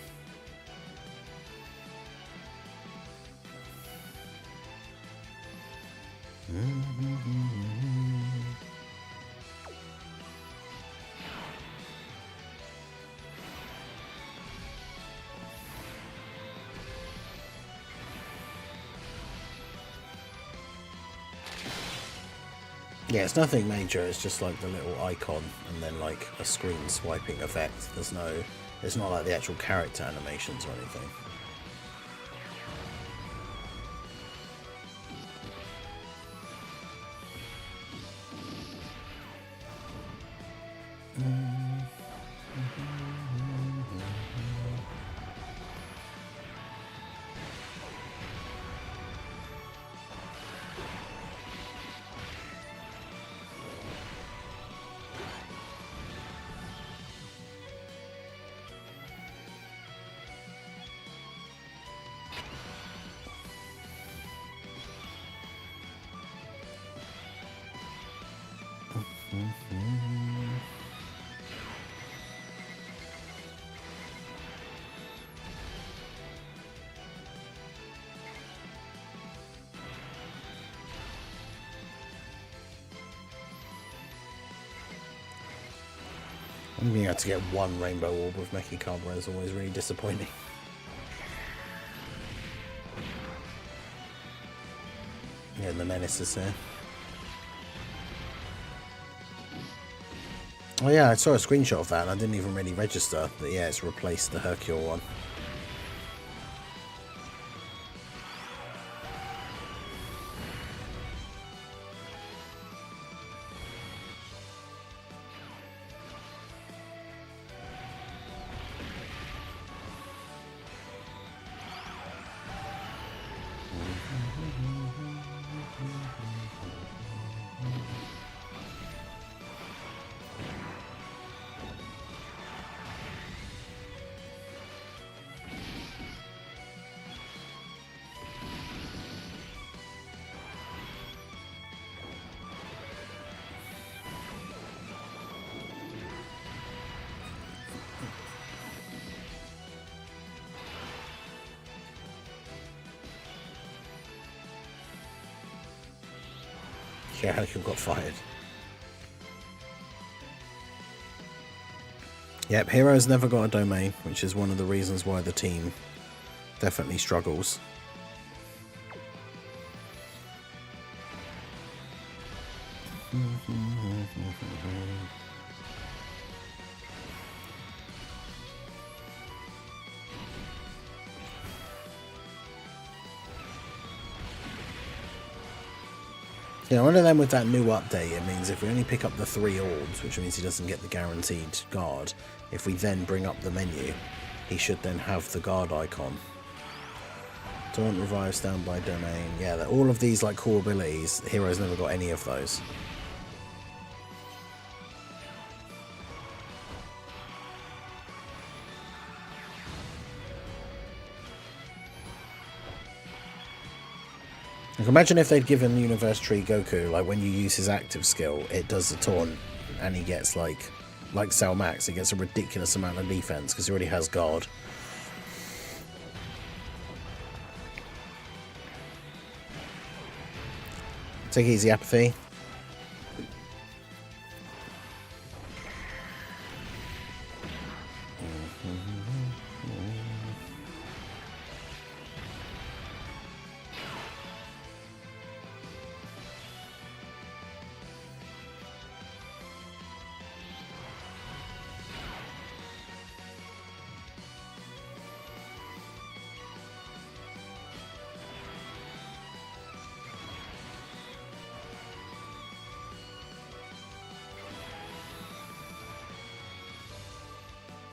Speaker 1: Yeah, it's nothing major, it's just like the little icon and then like a screen swiping effect. It's not like the actual character animations or anything. Being able to get one rainbow orb with Mechikabra is always really disappointing. Yeah, and the Menace is here. Oh yeah, I saw a screenshot of that and I didn't even really register that, yeah, it's replaced the Hercule one. Yeah, Hercule got fired. Yep, Heroes never got a domain, which is one of the reasons why the team definitely struggles. Yeah, one of them with that new update, it means if we only pick up the 3 orbs, which means he doesn't get the guaranteed guard, if we then bring up the menu, he should then have the guard icon. Taunt, revive, standby, domain. Yeah, all of these like core abilities, the hero's never got any of those. Like, imagine if they'd given Universe Tree Goku, like when you use his active skill, it does the taunt, and he gets like Cell Max, he gets a ridiculous amount of defense because he already has guard. Take it easy, Apathy.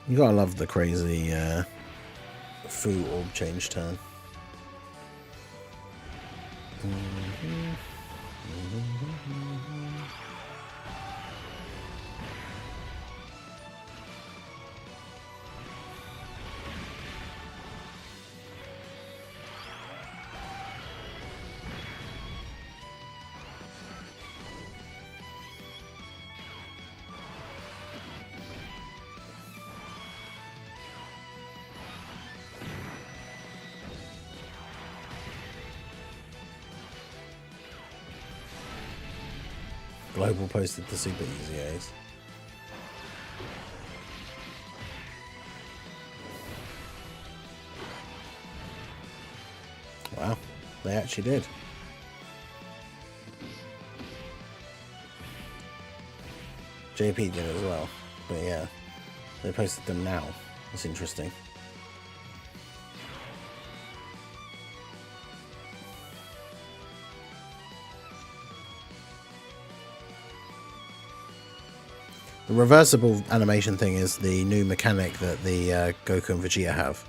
Speaker 1: You gotta love the crazy Fu orb change turn. Global posted the super easy A's. Wow, they actually did. JP did as well, but yeah, they posted them now. That's interesting. The reversible animation thing is the new mechanic that the Goku and Vegeta have.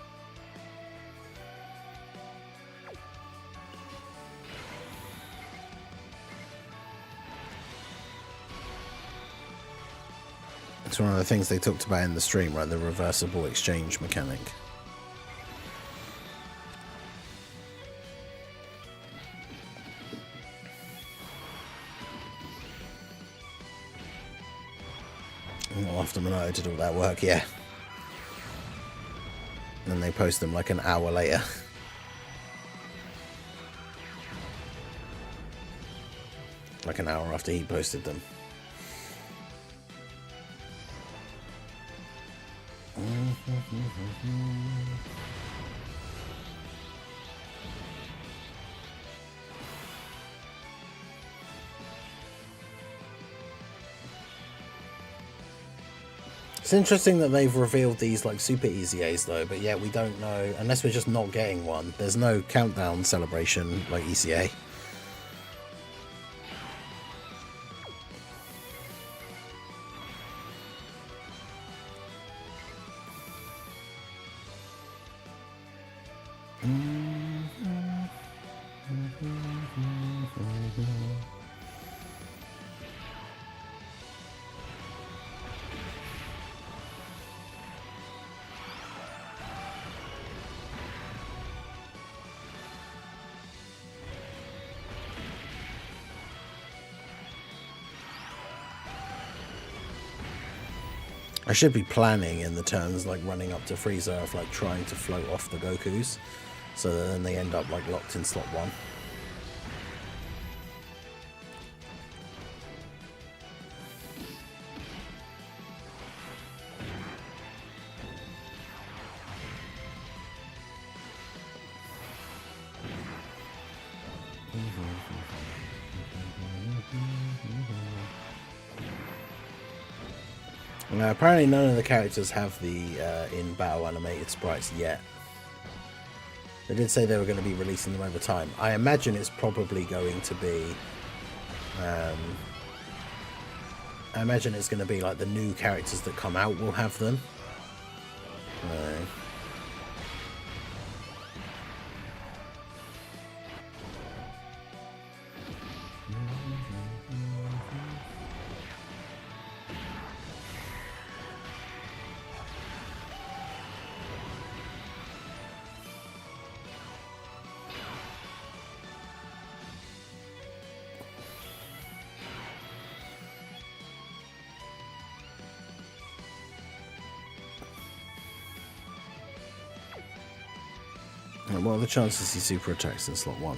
Speaker 1: It's one of the things they talked about in the stream, right? The reversible exchange mechanic. After Minato did all that work, yeah. And then they post them like an hour later. Like an hour after he posted them. It's interesting that they've revealed these like super easy A's though, but yeah, we don't know, unless we're just not getting one. There's no countdown celebration like ECA. I should be planning in the turns like running up to Frieza of like trying to float off the Gokus, so that then they end up like locked in slot 1. Apparently none of the characters have the in-battle animated sprites yet. They did say they were going to be releasing them over time. I imagine it's probably going to be I imagine it's going to be like the new characters that come out will have them. What are the chances he super attacks in slot 1?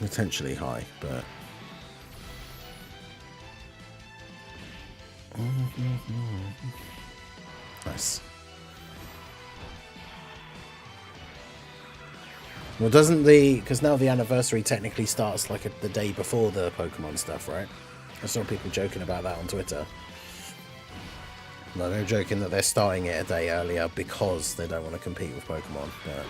Speaker 1: Potentially high, but... Nice. Well, doesn't the... Because now the anniversary technically starts like the day before the Pokemon stuff, right? I saw people joking about that on Twitter. No, they're joking that they're starting it a day earlier because they don't want to compete with Pokemon. But...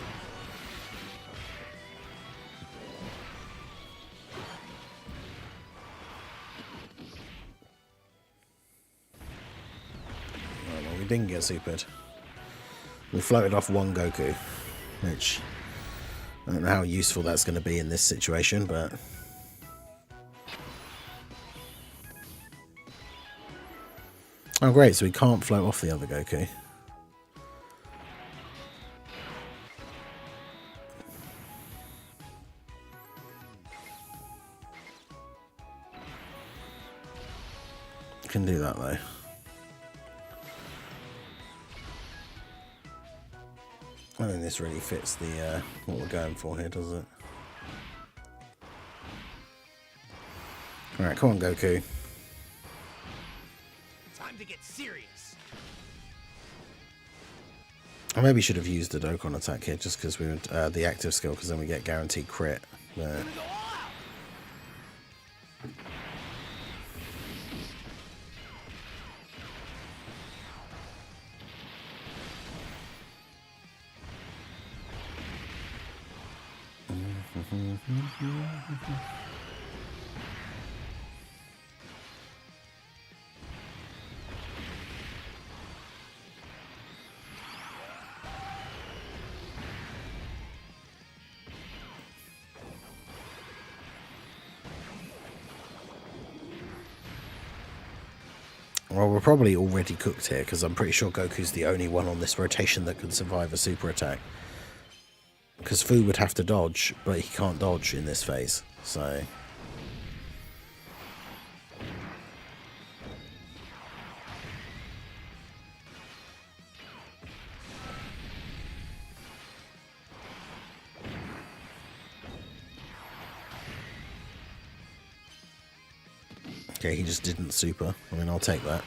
Speaker 1: well, we didn't get supered. We floated off one Goku, which I don't know how useful that's going to be in this situation, but... Oh great, so we can't float off the other Goku. Can do that though. I think this really fits the what we're going for here, does it? Alright, come on Goku.
Speaker 2: To get serious.
Speaker 1: I maybe should have used the Dokkan attack here just because we would the active skill, because then we get guaranteed crit. But... Well, we're probably already cooked here, because I'm pretty sure Goku's the only one on this rotation that can survive a super attack. Because Fu would have to dodge, but he can't dodge in this phase, so... Okay, he just didn't super. I mean, I'll take that.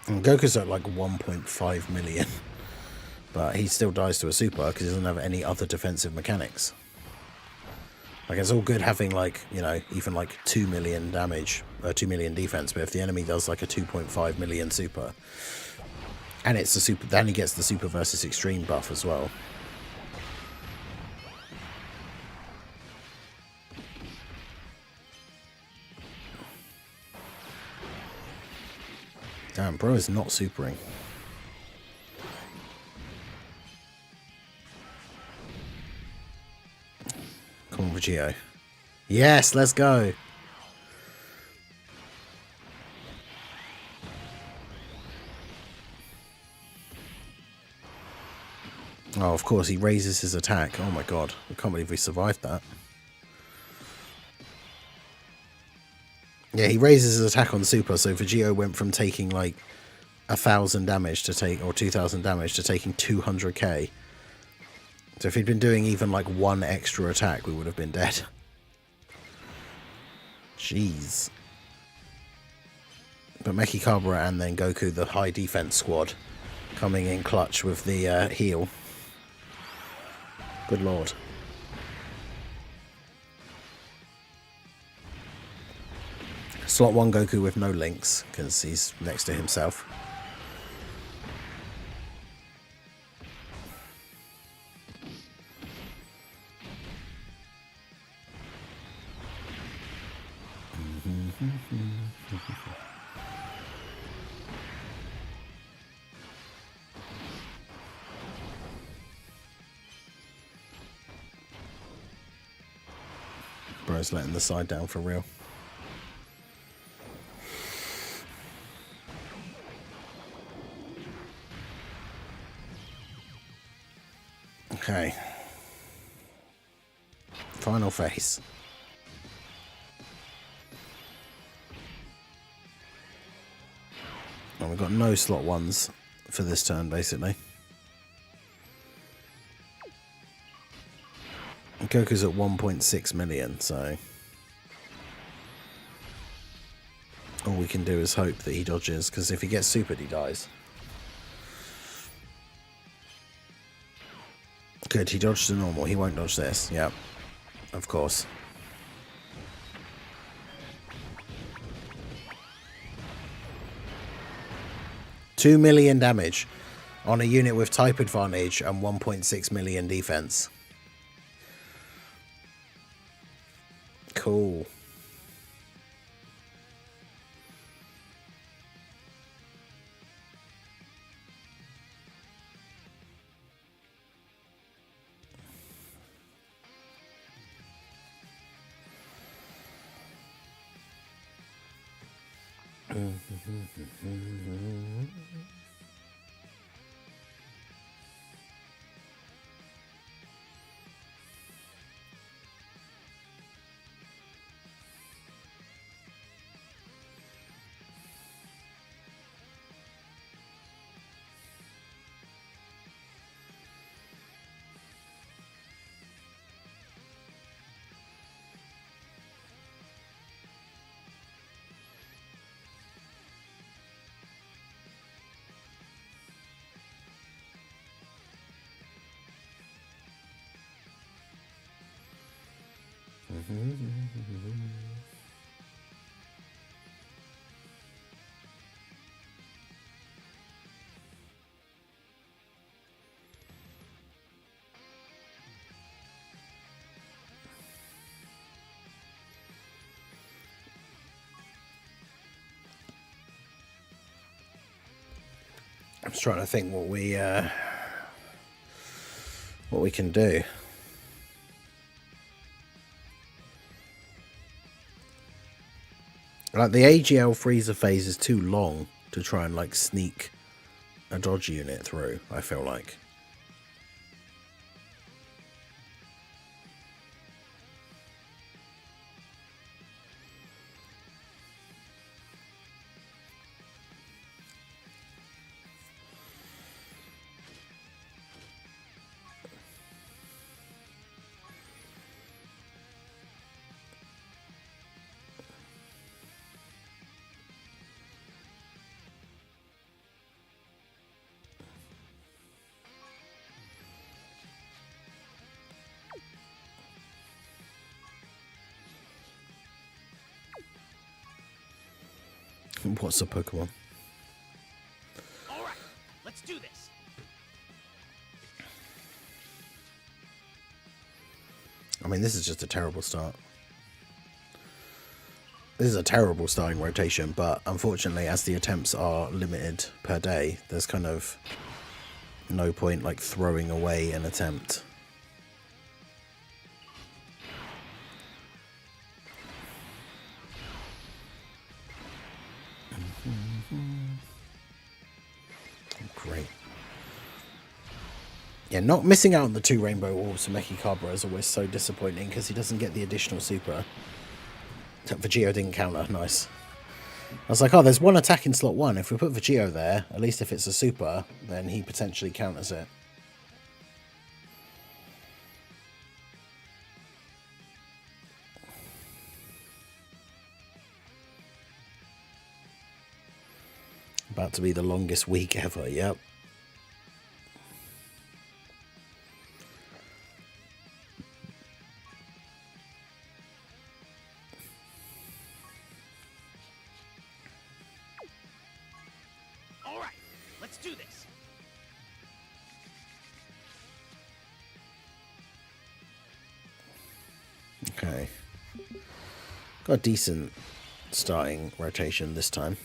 Speaker 1: And Goku's at like 1.5 million. But he still dies to a super because he doesn't have any other defensive mechanics. Like, it's all good having, like, you know, even like 2 million damage, 2 million defense, but if the enemy does like a 2.5 million super, and it's a super, then he gets the super versus extreme buff as well. Damn, bro is not supering. Come on, Vegito. Yes, let's go. Oh, of course, he raises his attack. Oh my god, I can't believe we survived that. Yeah, he raises his attack on super, so Vegito went from taking like 1,000 damage to take, or 2,000 damage to taking 200k. So if he'd been doing even like one extra attack, we would have been dead. Jeez. But Mechikabra and then Goku, the high defense squad, coming in clutch with the heal. Good lord. Slot 1 Goku with no links, because he's next to himself. Bro's letting the side down for real. Okay. Final phase. And we've got no slot 1s for this turn, basically. Goku's at 1.6 million, so all we can do is hope that he dodges, because if he gets supered, he dies. Good, he dodged the normal. He won't dodge this. Yeah, of course. $2 million damage on a unit with type advantage and 1.6 million defense. Cool. I'm just trying to think what we can do. Like the AGL freezer phase is too long to try and like sneak a dodge unit through, I feel like. What's a Pokemon?
Speaker 2: All right, let's do this.
Speaker 1: I mean, this is just a terrible start. This is a terrible starting rotation, but unfortunately, as the attempts are limited per day, there's kind of no point like throwing away an attempt. Great. Yeah, not missing out on the 2 Rainbow Orbs for Mechikabra is always so disappointing because he doesn't get the additional super. Vegito didn't counter. Nice. I was like, oh, there's 1 attack in slot 1. If we put Vegito there, at least if it's a super, then he potentially counters it. About to be the longest week ever, yep.
Speaker 2: All right, let's do this.
Speaker 1: Okay. Got a decent starting rotation this time.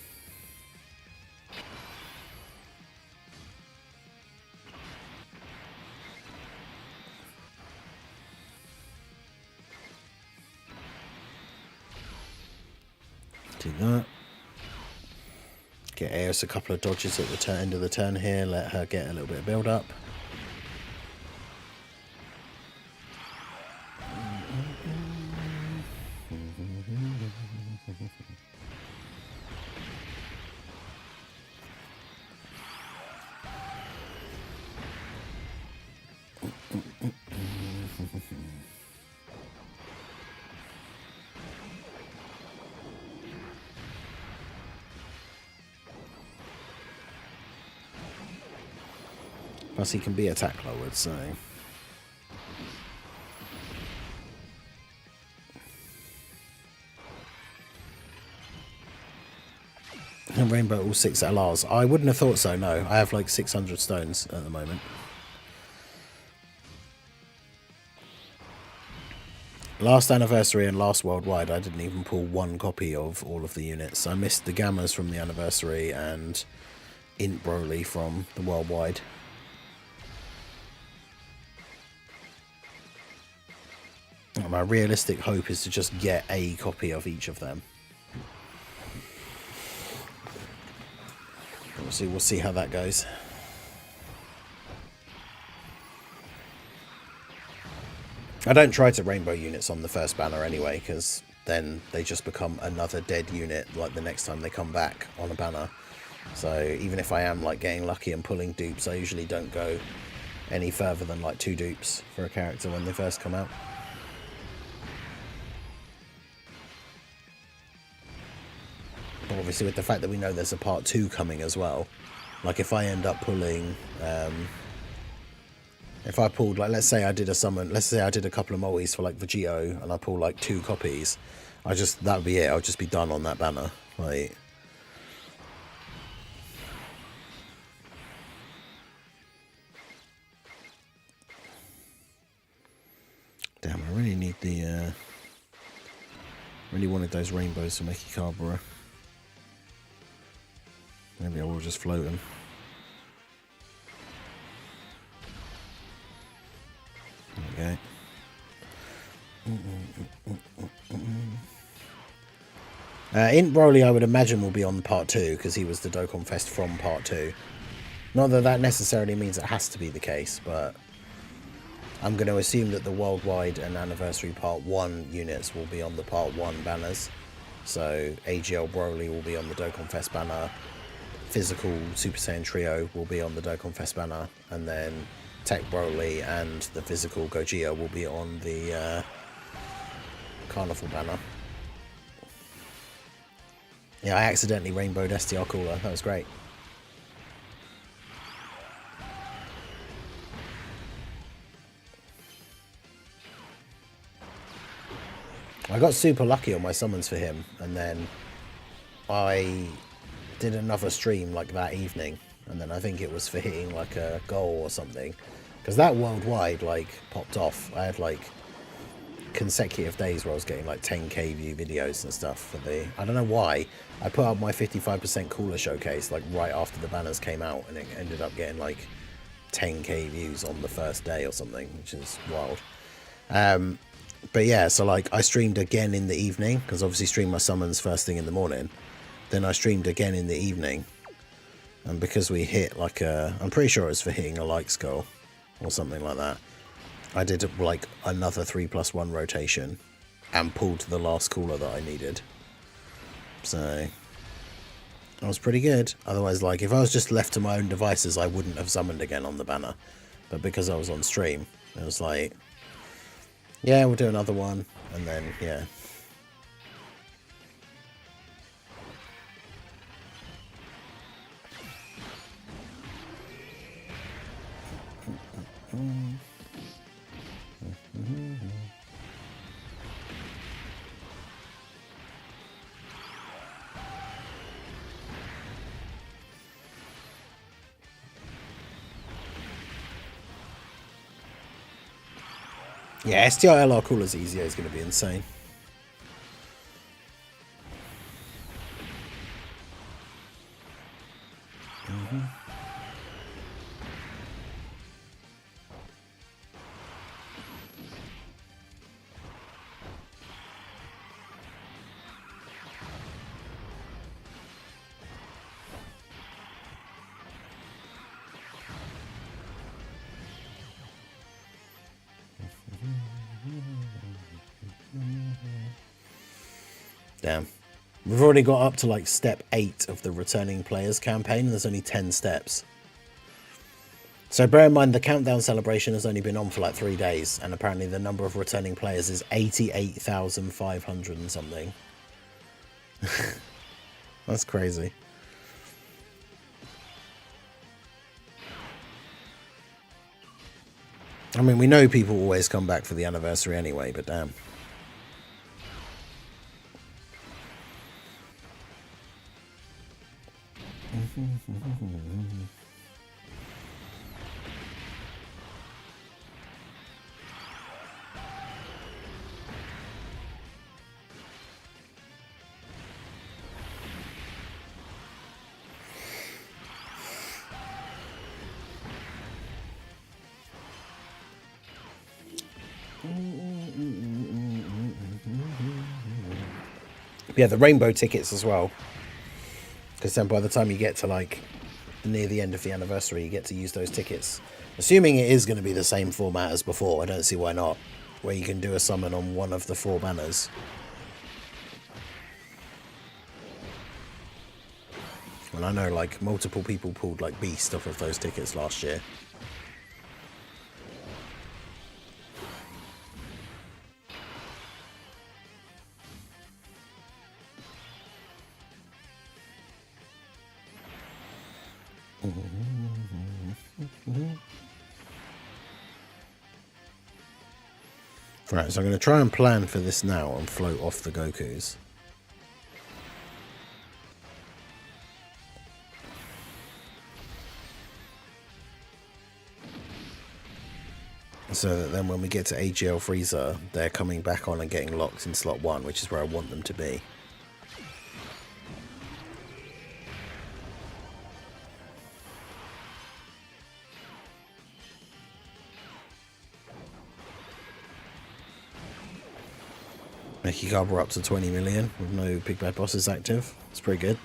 Speaker 1: Do that. Get Aeris a couple of dodges at the end of the turn here. Let her get a little bit of build up. Plus he can be attack lowered, so... And Rainbow all 6 LRs. I wouldn't have thought so, no. I have like 600 stones at the moment. Last anniversary and last worldwide, I didn't even pull one copy of all of the units. I missed the Gammas from the anniversary and Int Broly from the worldwide. My realistic hope is to just get a copy of each of them. We'll see how that goes. I don't try to rainbow units on the first banner anyway, because then they just become another dead unit like the next time they come back on a banner. So even if I am like getting lucky and pulling dupes, I usually don't go any further than like 2 dupes for a character when they first come out. But obviously with the fact that we know there's a part 2 coming as well, like if I end up pulling, if I pulled, like, let's say I did a summon, let's say I did a couple of multis for like Vegito and I pull like 2 copies, that would be it. I'll just be done on that banner. Like, damn, I really need the, really wanted those rainbows to make Ikabura. Maybe I will just float them. There we go. Int Broly, I would imagine, will be on part 2 because he was the Dokkan Fest from part 2. Not that that necessarily means it has to be the case, but I'm going to assume that the worldwide and anniversary part 1 units will be on the part 1 banners. So AGL Broly will be on the Dokkan Fest banner. Physical Super Saiyan Trio will be on the Dokkan Fest banner, and then Tech Broly and the physical Gogeta will be on the Carnival banner. Yeah, I accidentally rainbowed STR Cooler. That was great. I got super lucky on my summons for him, and then I did another stream like that evening, and then I think it was for hitting like a goal or something, because that worldwide like popped off. I had like consecutive days where I was getting like 10k view videos and stuff for the, I don't know why, I put up my 55% cooler showcase like right after the banners came out, and it ended up getting like 10k views on the first day or something, which is wild. But yeah, so like I streamed again in the evening, because obviously stream my summons first thing in the morning. Then I streamed again in the evening, and because we hit like a, I'm pretty sure it was for hitting a like skull or something like that, I did like another 3+1 rotation and pulled the last cooler that I needed. So that was pretty good. Otherwise, like if I was just left to my own devices, I wouldn't have summoned again on the banner. But because I was on stream, it was like, yeah, we'll do another one, and then yeah. Yeah, STILR Cooler's EZA is going to be insane. Damn. We've already got up to like step 8 of the returning players campaign, and there's only 10 steps. So bear in mind the countdown celebration has only been on for like 3 days, and apparently the number of returning players is 88,500 and something. That's crazy. I mean, we know people always come back for the anniversary anyway, but damn. Yeah, the rainbow tickets as well, because then by the time you get to like near the end of the anniversary, you get to use those tickets. Assuming it is going to be the same format as before, I don't see why not, where you can do a summon on one of the 4 banners. And I know like multiple people pulled like beast off of those tickets last year. Right, so I'm going to try and plan for this now and float off the Gokus. So that then when we get to AGL Freezer, they're coming back on and getting locked in slot 1, which is where I want them to be. Mickey Carver up to 20 million with no big bad bosses active. It's pretty good.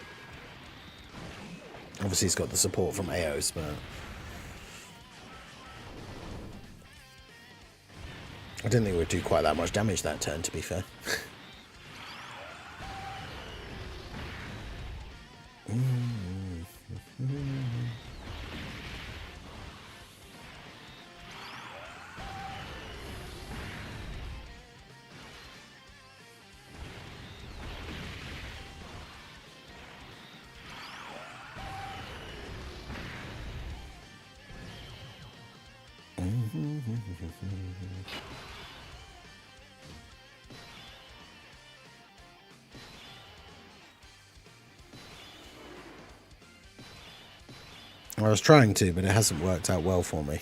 Speaker 1: Obviously he's got the support from AOS, but I didn't think it would do quite that much damage that turn, to be fair. I was trying to, but it hasn't worked out well for me.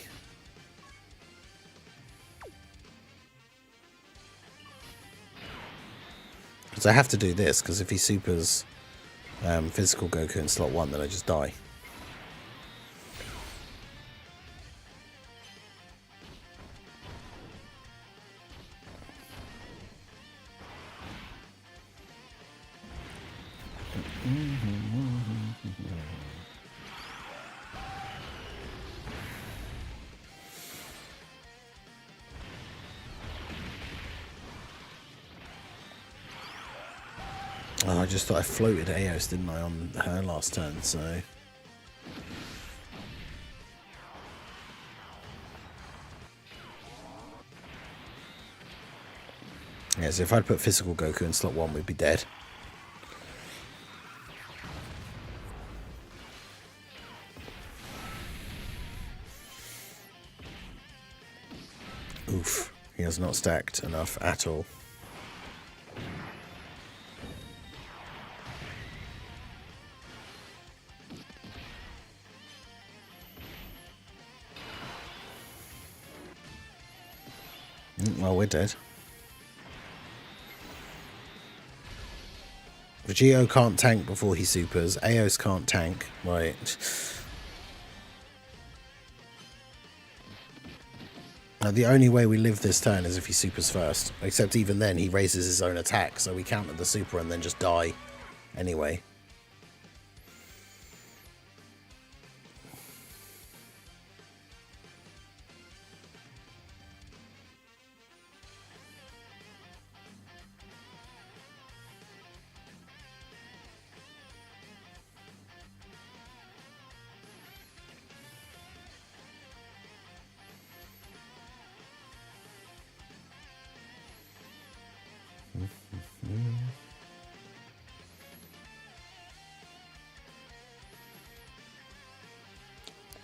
Speaker 1: Because I have to do this, because if he supers physical Goku in slot 1, then I just die. Oh, I just thought I floated Aos, didn't I, on her last turn, so... Yeah, so if I'd put physical Goku in slot 1, we'd be dead. has not stacked enough at all. Well, we're dead. Vegito can't tank before he supers. Eos can't tank. Right. Now, the only way we live this turn is if he supers first. Except even then, he raises his own attack, so we counter the super and then just die anyway.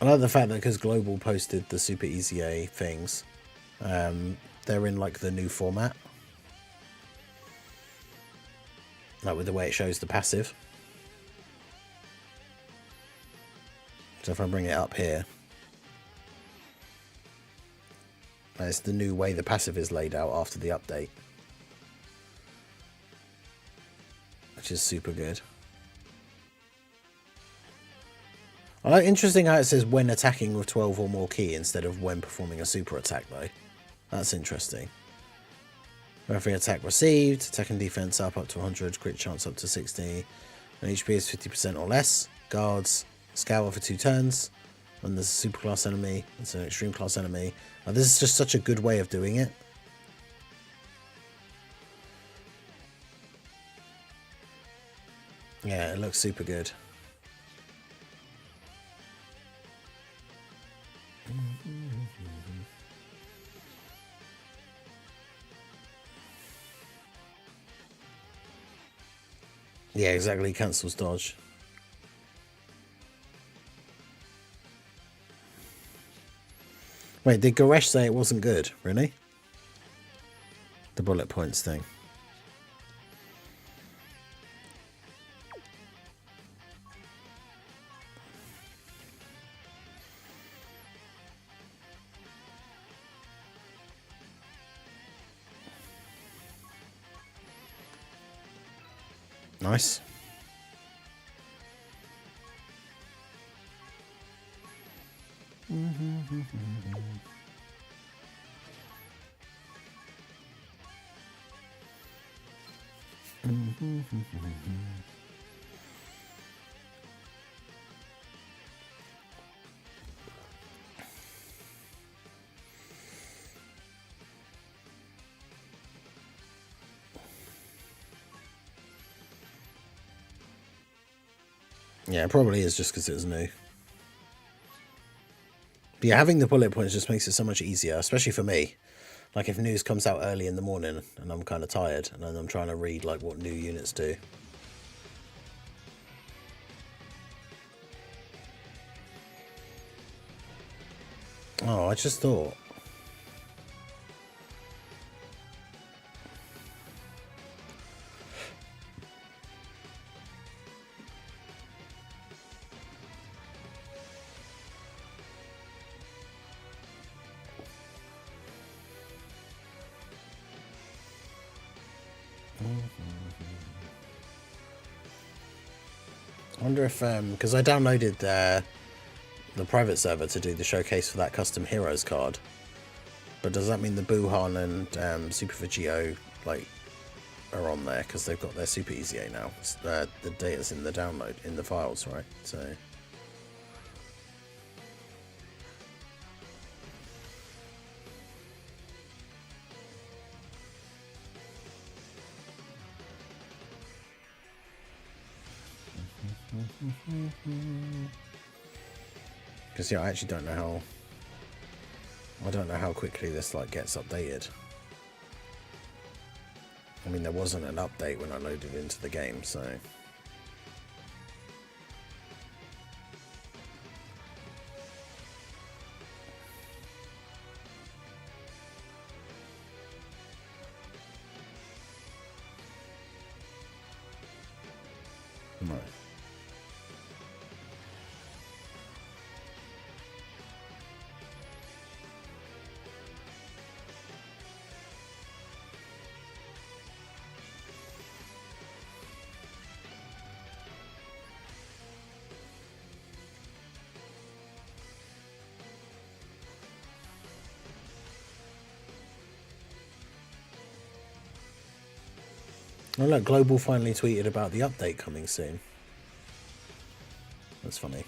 Speaker 1: I like the fact that because Global posted the Super Easy A things, they're in like the new format. Like with the way it shows the passive. So if I bring it up here, it's the new way the passive is laid out after the update. Which is super good. I like interesting how it says when attacking with 12 or more ki instead of when performing a super attack though. That's interesting. Every attack received, attack and defense up to 100, crit chance up to 60. When HP is 50% or less. Guards, scour for 2 turns. When there's a super class enemy, it's an extreme class enemy. Now, this is just such a good way of doing it. Yeah, it looks super good. Yeah, exactly. Cancels dodge. Wait, did Goresh say it wasn't good? Really? The bullet points thing. Nice. Yeah, it probably is just because it was new. But yeah, having the bullet points just makes it so much easier, especially for me. Like if news comes out early in the morning and I'm kind of tired and then I'm trying to read like what new units do. Oh, I just thought. I wonder if, because I downloaded the private server to do the showcase for that custom heroes card. But does that mean the Buhan and Super Vegito like are on there because they've got their Super Easy A now? The data's in the download in the files, right? So. Because yeah, I actually don't know how quickly this like gets updated. I mean, there wasn't an update when I loaded into the game, so. No. Oh look, Global finally tweeted about the update coming soon. That's funny.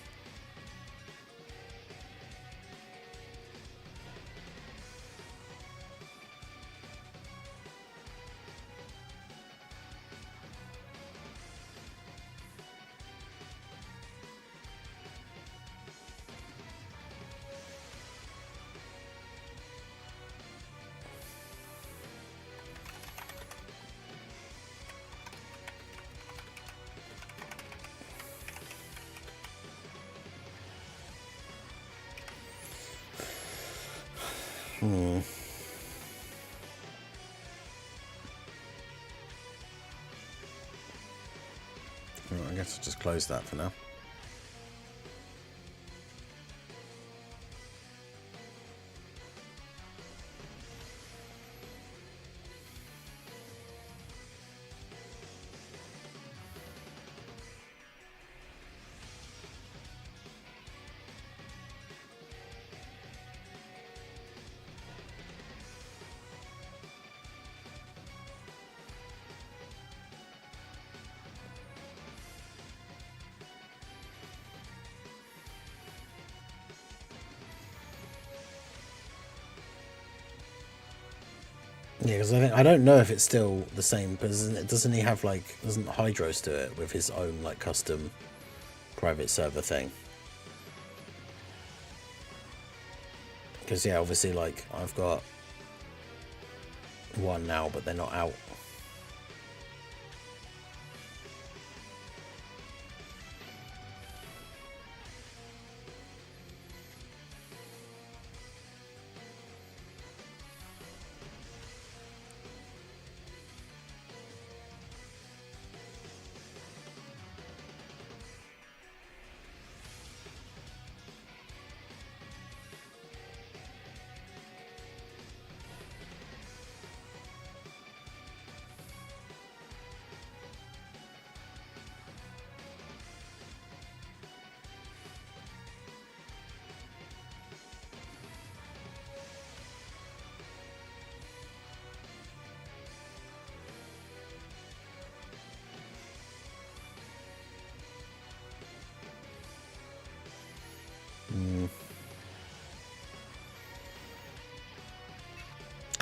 Speaker 1: Well, I guess I'll just close that for now. Yeah, because I don't know if it's still the same, but doesn't he have like, doesn't Hydros do it with his own like custom private server thing? Because yeah, obviously like I've got one now, but they're not out.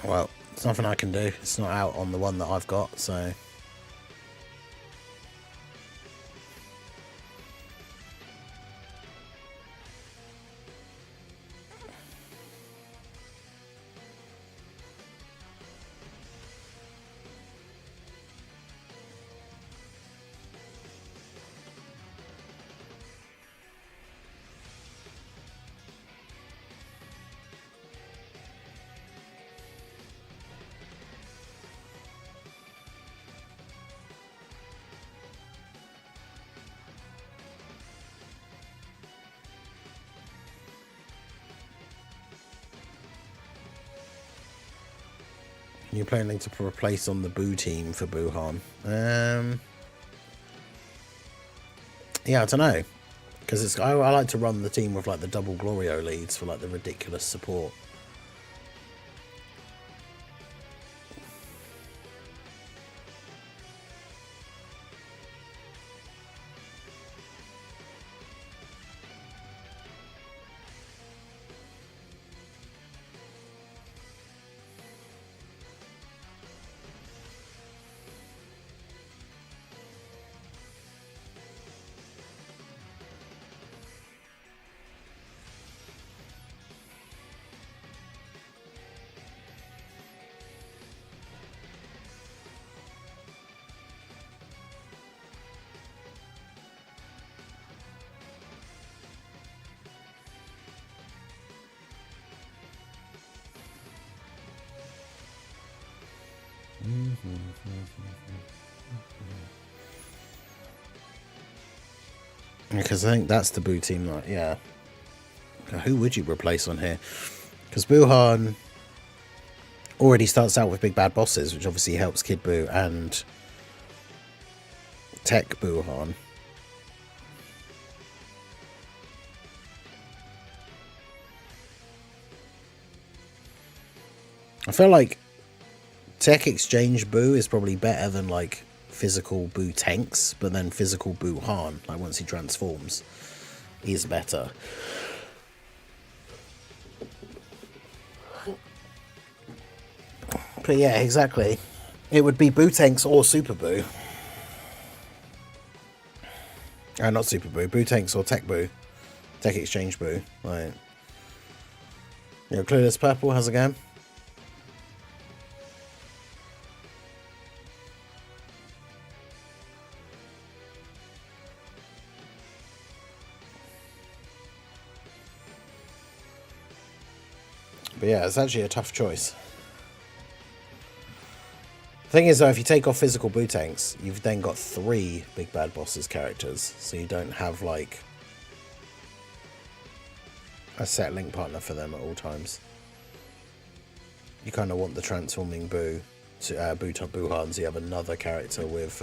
Speaker 1: Well, there's nothing I can do. It's not out on the one that I've got, so... You're planning to replace on the Boo team for Buhan. Yeah, I don't know. Because I like to run the team with like the double Glorio leads for like the ridiculous support. Because I think that's the Boo team. Like, yeah. Who would you replace on here? Because Buhan already starts out with big bad bosses, which obviously helps Kid Boo and Tech Buhan. I feel like Tech Exchange Boo is probably better than like physical Boo Tanks, but then physical Buhan, like once he transforms, is better. But yeah, exactly. It would be Boo Tanks or Super Boo. Not Super Boo. Boo Tanks or Tech Boo. Tech Exchange Boo. Right. You know, Clueless Purple, how's it going? But yeah, it's actually a tough choice. The thing is, though, if you take off physical Boo Tanks, you've then got 3 Big Bad Bosses characters, so you don't have, like, a set link partner for them at all times. You kind of want the transforming Boo to Buhan, so you have another character with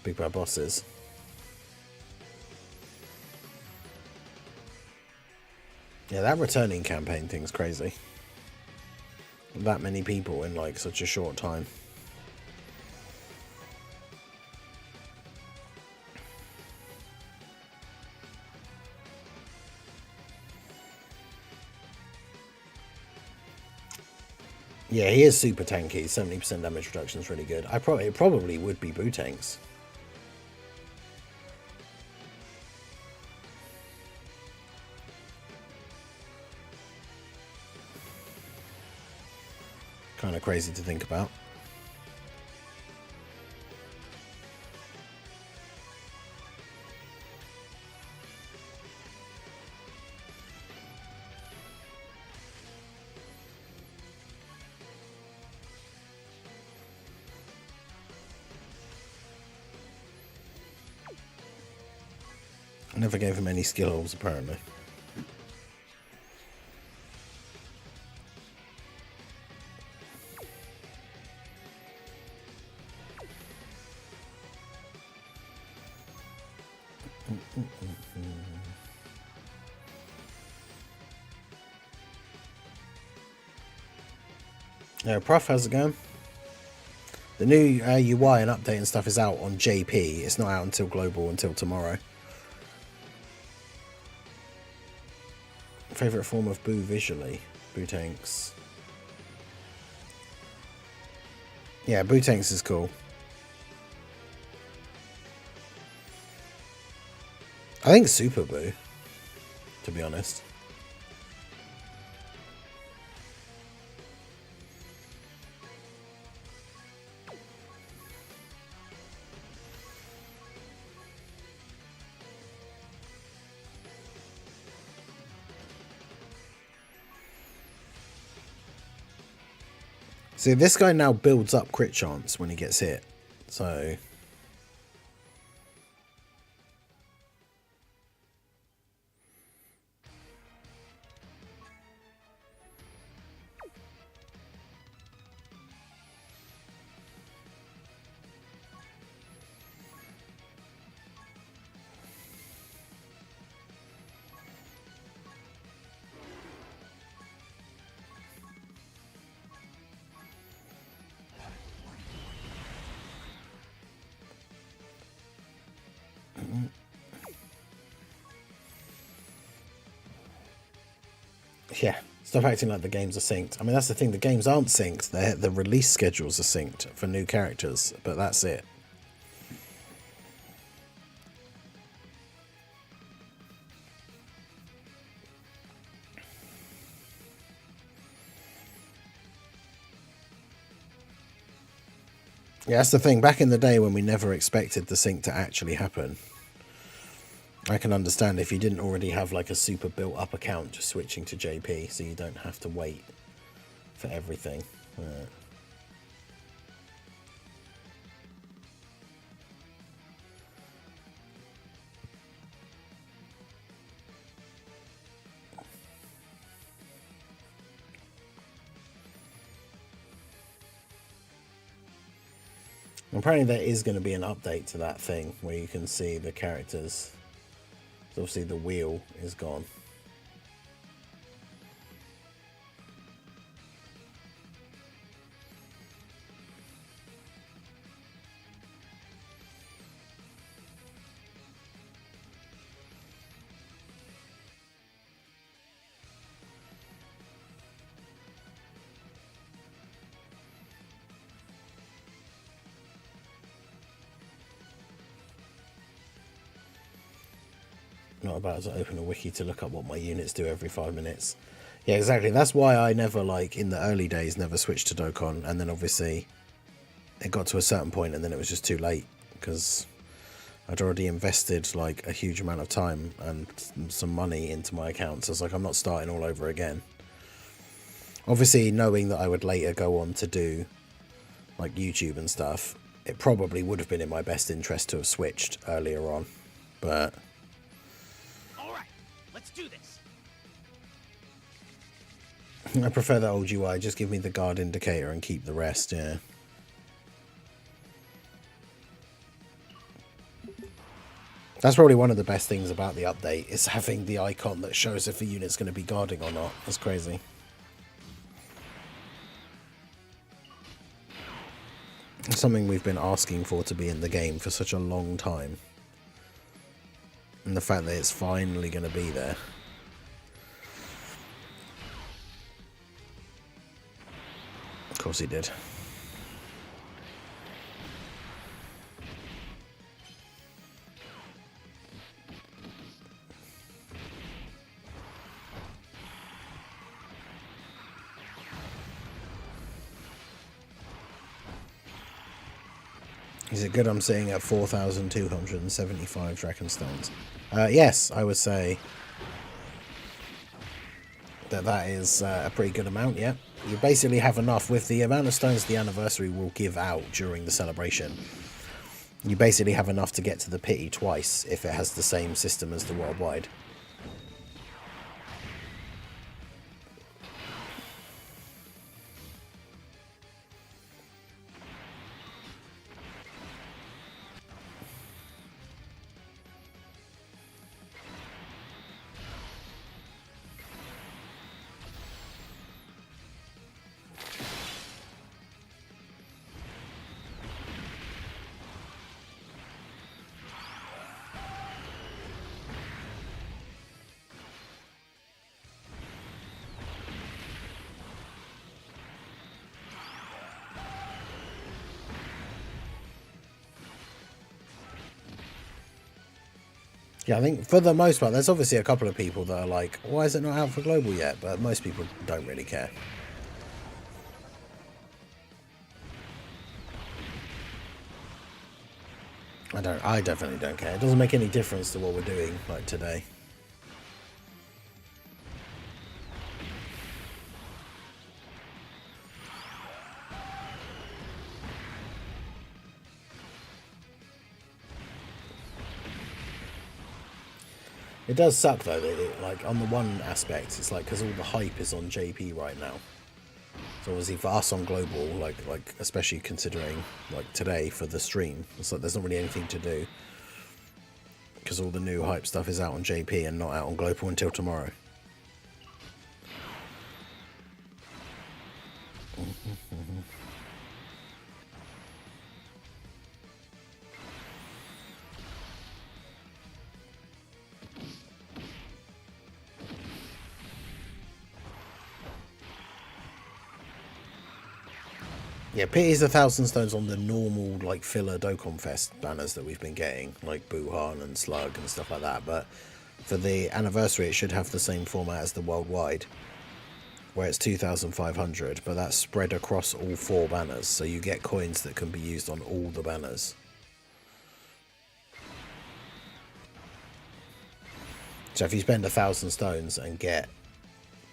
Speaker 1: Big Bad Bosses. Yeah, that returning campaign thing's crazy. That many people in like such a short time. Yeah, he is super tanky. 70% damage reduction is really good. It probably would be Boo Tanks. Kind of crazy to think about. I never gave him any skills, apparently. Yeah, Prof, how's it going? The new UI and update and stuff is out on JP. It's not out until global until tomorrow. Favorite form of Boo visually? Boo Tanks. Yeah, Boo Tanks is cool. I think Super Boo, to be honest. See, this guy now builds up crit chance when he gets hit, so... Yeah, stop acting like the games are synced. I mean, that's the thing, the games aren't synced. The release schedules are synced for new characters, but that's it. Yeah, that's the thing. Back in the day when we never expected the sync to actually happen, I can understand if you didn't already have like a super built up account just switching to JP so you don't have to wait for everything. Apparently there is going to be an update to that thing where you can see the characters. So obviously the wheel is gone. Not about to open a wiki to look up what my units do every 5 minutes. Yeah, exactly. That's why I never, like, in the early days, never switched to Dokkan. And then obviously it got to a certain point and then it was just too late because I'd already invested, like, a huge amount of time and some money into my account. So I was like, I'm not starting all over again. Obviously, knowing that I would later go on to do, like, YouTube and stuff, it probably would have been in my best interest to have switched earlier on. But
Speaker 2: Let's do this.
Speaker 1: I prefer that old UI. Just give me the guard indicator and keep the rest, yeah. That's probably one of the best things about the update, is having the icon that shows if a unit's going to be guarding or not. That's crazy. It's something we've been asking for to be in the game for such a long time. And the fact that it's finally going to be there. Of course he did. Is it good I'm sitting at 4,275 Dragonstones? Yes, I would say that is a pretty good amount, yeah. You basically have enough with the amount of stones the anniversary will give out during the celebration. You basically have enough to get to the pity twice if it has the same system as the worldwide. Yeah, I think for the most part, there's obviously a couple of people that are like, why is it not out for global yet? But most people don't really care. I definitely don't care. It doesn't make any difference to what we're doing, like today. It does suck though that it, like, on the one aspect, it's like because all the hype is on JP right now. So obviously for us on global, like especially considering like today for the stream, it's like there's not really anything to do because all the new hype stuff is out on JP and not out on global until tomorrow. Yeah, pity's 1,000 stones on the normal, like, filler Dokkan Fest banners that we've been getting, like Buhan and Slug and stuff like that, but for the anniversary it should have the same format as the worldwide, where it's 2,500, but that's spread across all 4 banners, so you get coins that can be used on all the banners. So if you spend 1,000 stones and get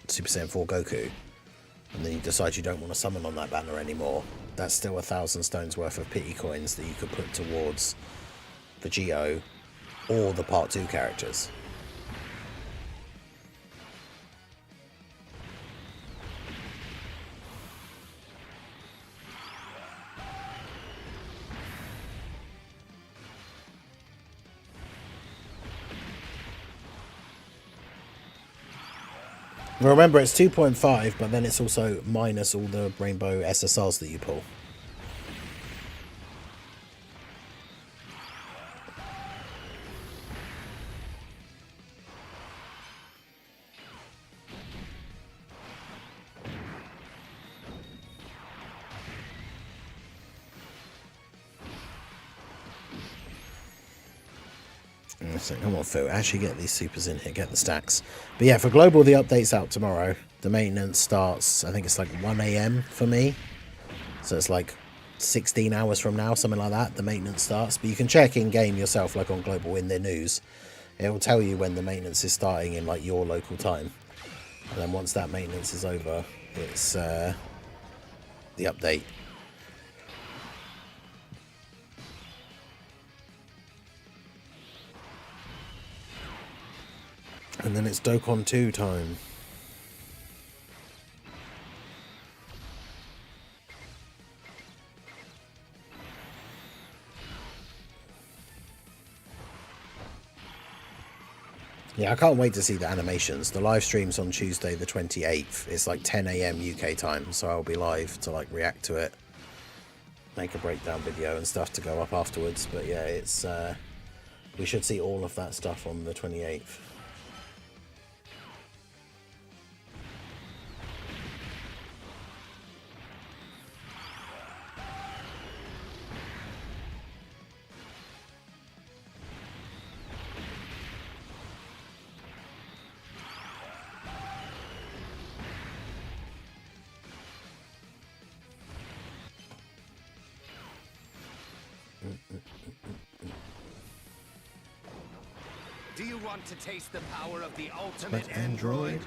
Speaker 1: Super Saiyan 4 Goku, and then you decide you don't want to summon on that banner anymore, that's still 1,000 stones worth of pity coins that you could put towards the Geo or the Part 2 characters. Remember, it's 2.5, but then it's also minus all the rainbow SSRs that you pull. So, come on, Phil. Actually get these supers in here. Get the stacks. But yeah, for global, the update's out tomorrow. The maintenance starts, I think it's like 1 AM for me. So it's like 16 hours from now, something like that. The maintenance starts. But you can check in-game yourself, like on global, in their news. It will tell you when the maintenance is starting in like your local time. And then once that maintenance is over, it's the update. And then it's Dokkan 2 time. Yeah, I can't wait to see the animations. The live stream's on Tuesday the 28th. It's like 10 AM UK time, so I'll be live to like react to it. Make a breakdown video and stuff to go up afterwards. But yeah, it's we should see all of that stuff on the 28th.
Speaker 3: Do you want to taste the power of the ultimate android?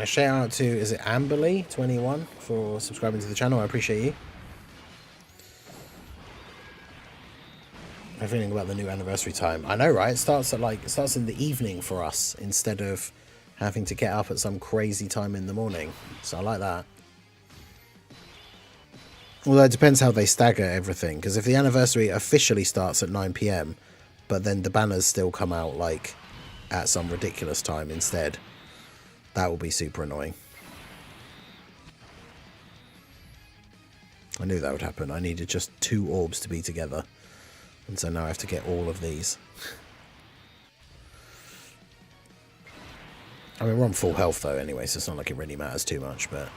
Speaker 1: Shout out to, is it Amberly21 for subscribing to the channel. I appreciate you. I'm feeling about the new anniversary time. I know, right? It starts in the evening for us instead of having to get up at some crazy time in the morning. So I like that. Although it depends how they stagger everything, because if the anniversary officially starts at 9 PM, but then the banners still come out like at some ridiculous time instead, that will be super annoying. I knew that would happen. I needed just 2 orbs to be together, and so now I have to get all of these. I mean, we're on full health though anyway, so it's not like it really matters too much, but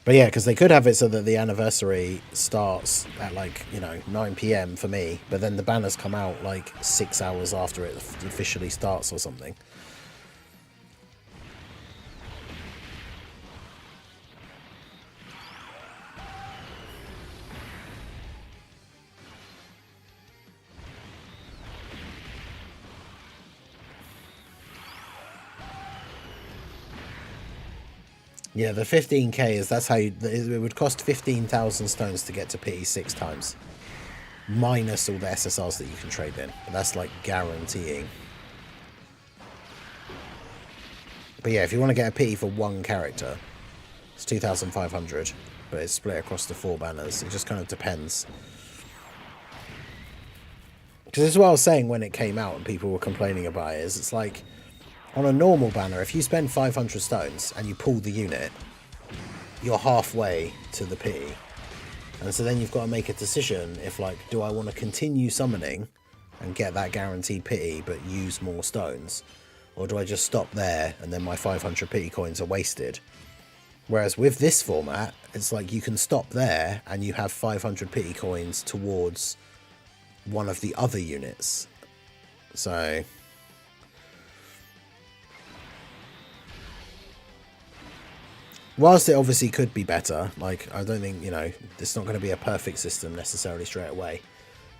Speaker 1: yeah, because they could have it so that the anniversary starts at like, 9 PM for me, but then the banners come out like 6 hours after it officially starts or something. Yeah, the 15k is, that's how you, it would cost 15,000 stones to get to PE 6 times. Minus all the SSRs that you can trade in. But that's like guaranteeing. But yeah, if you want to get a PE for one character, it's 2,500. But it's split across the 4 banners. It just kind of depends. Because this is what I was saying when it came out and people were complaining about it, is it's like, on a normal banner, if you spend 500 stones and you pull the unit, you're halfway to the PE. And so then you've got to make a decision if, like, do I want to continue summoning and get that guaranteed PE but use more stones? Or do I just stop there and then my 500 PE coins are wasted? Whereas with this format, it's like you can stop there and you have 500 PE coins towards one of the other units. So whilst it obviously could be better, like, I don't think, it's not going to be a perfect system necessarily straight away.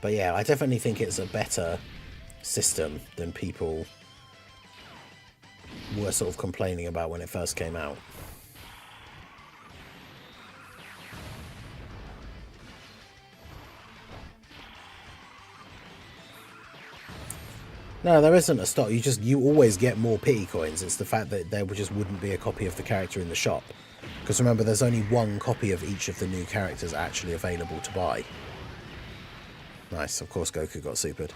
Speaker 1: But yeah, I definitely think it's a better system than people were sort of complaining about when it first came out. No, there isn't a stop. You always get more pity coins. It's the fact that there just wouldn't be a copy of the character in the shop. Because remember, there's only one copy of each of the new characters actually available to buy. Nice. Of course, Goku got supered.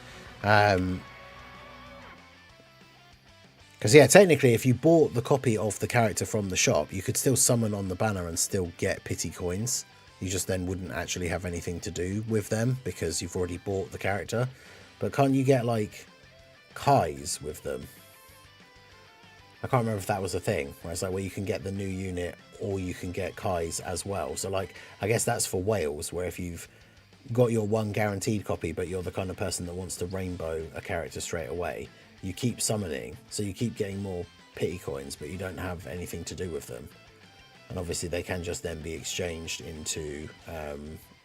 Speaker 1: Because, yeah, technically, if you bought the copy of the character from the shop, you could still summon on the banner and still get pity coins. You just then wouldn't actually have anything to do with them because you've already bought the character. But can't you get, like, Kais with them? I can't remember if that was a thing, where it's like, well, you can get the new unit or you can get Kais as well. So, like, I guess that's for whales, where if you've got your one guaranteed copy, but you're the kind of person that wants to rainbow a character straight away, you keep summoning, so you keep getting more pity coins, but you don't have anything to do with them. And obviously they can just then be exchanged into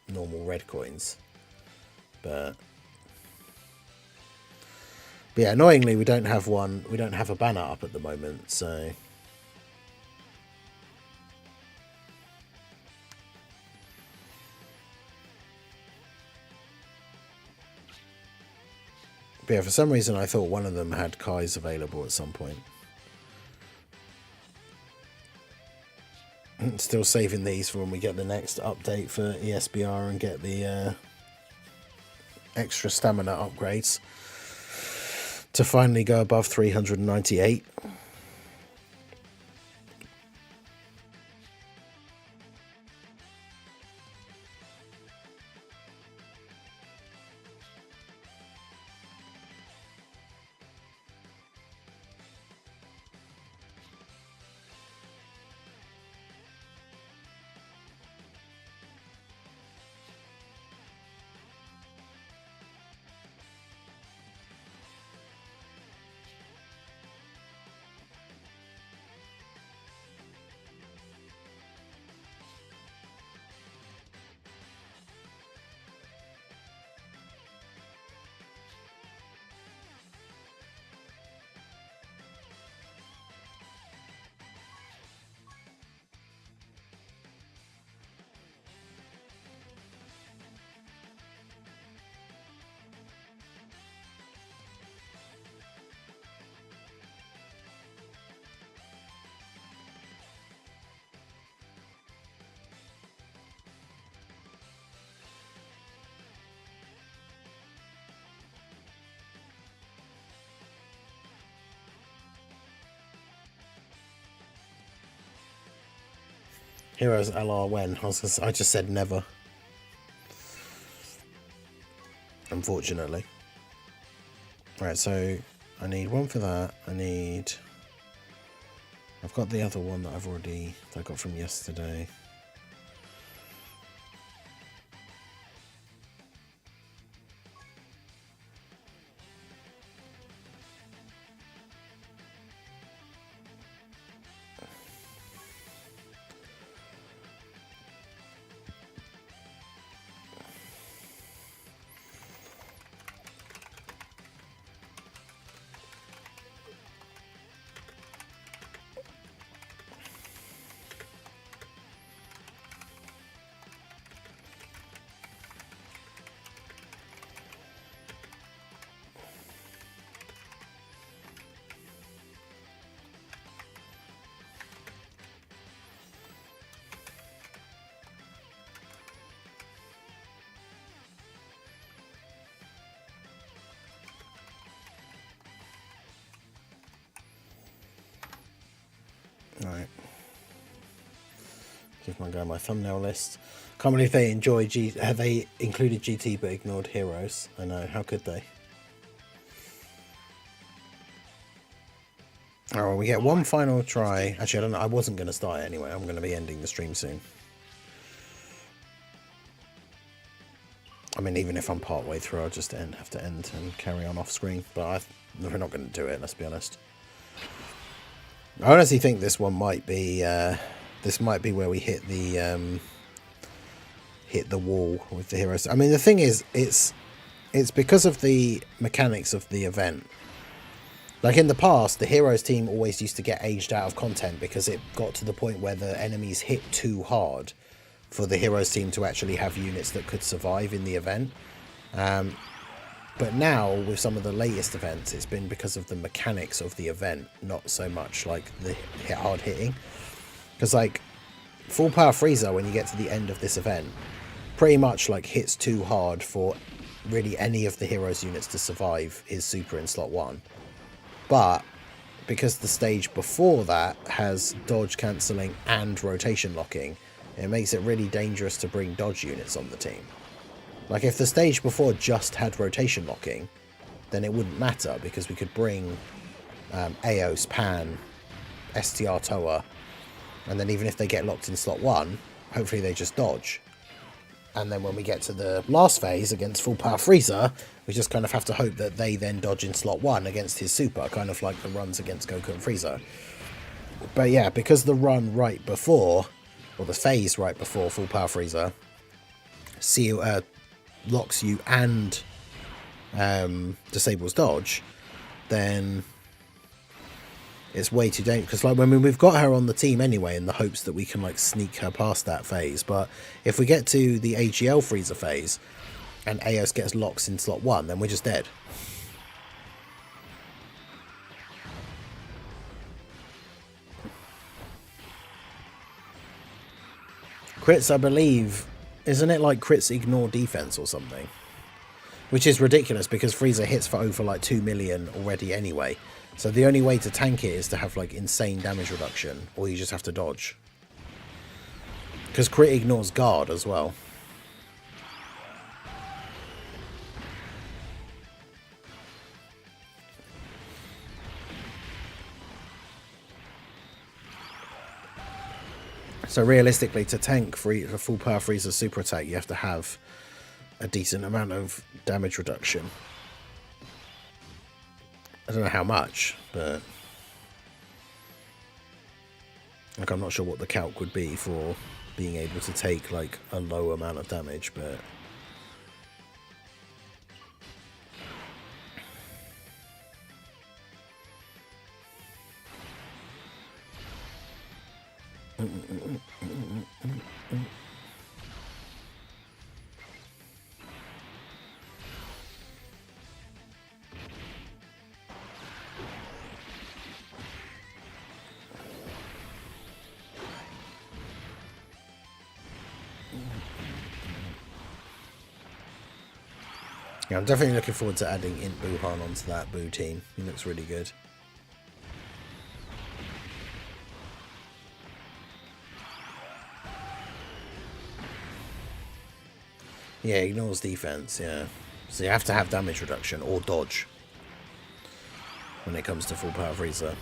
Speaker 1: normal red coins. But yeah, annoyingly we don't have a banner up at the moment, so but yeah, for some reason I thought one of them had Kais available at some point. Still saving these for when we get the next update for ESBR and get the extra stamina upgrades to finally go above 398. Heroes LR when? I just said never. Unfortunately. Right, so I need one for that. I've got the other one that I got from yesterday. Right. Give my guy my thumbnail list. Can't believe they have they included GT but ignored Heroes. I know, how could they? Oh, well, we get one final try. Actually, I don't know. I wasn't going to start it anyway. I'm going to be ending the stream soon. I mean, even if I'm part way through, I'll just have to end and carry on off screen. But we're not going to do it, let's be honest. I honestly think this one might be where we hit the wall with the heroes. I mean, the thing is, it's because of the mechanics of the event. Like in the past, the heroes team always used to get aged out of content because it got to the point where the enemies hit too hard for the heroes team to actually have units that could survive in the event. But now, with some of the latest events, it's been because of the mechanics of the event, not so much like the hard hitting. Because, like, Full Power Frieza, when you get to the end of this event, pretty much, like, hits too hard for really any of the heroes units to survive his super in slot 1. But because the stage before that has dodge cancelling and rotation locking, it makes it really dangerous to bring dodge units on the team. Like, if the stage before just had rotation locking, then it wouldn't matter, because we could bring Aos, Pan, STR Toa, and then even if they get locked in slot 1, hopefully they just dodge. And then when we get to the last phase against Full Power Frieza, we just kind of have to hope that they then dodge in slot 1 against his super, kind of like the runs against Goku and Frieza. But yeah, because the run right before, or the phase right before Full Power Frieza, locks you and disables dodge, then it's way too dangerous. Because like, when we've got her on the team anyway in the hopes that we can like sneak her past that phase, but if we get to the AGL Frieza phase and Aos gets locks in slot 1, then we're just dead. Crits, I believe, isn't it like crits ignore defense or something? Which is ridiculous because Frieza hits for over like 2 million already anyway. So the only way to tank it is to have like insane damage reduction, or you just have to dodge. Because crit ignores guard as well. So realistically, to tank a Full Power Frieza super attack, you have to have a decent amount of damage reduction. I don't know how much, but like, I'm not sure what the calc would be for being able to take like a low amount of damage, but yeah, I'm definitely looking forward to adding Int Buhan onto that Boo team. He looks really good. Yeah, ignores defense, yeah. So you have to have damage reduction or dodge when it comes to Full Power Frieza.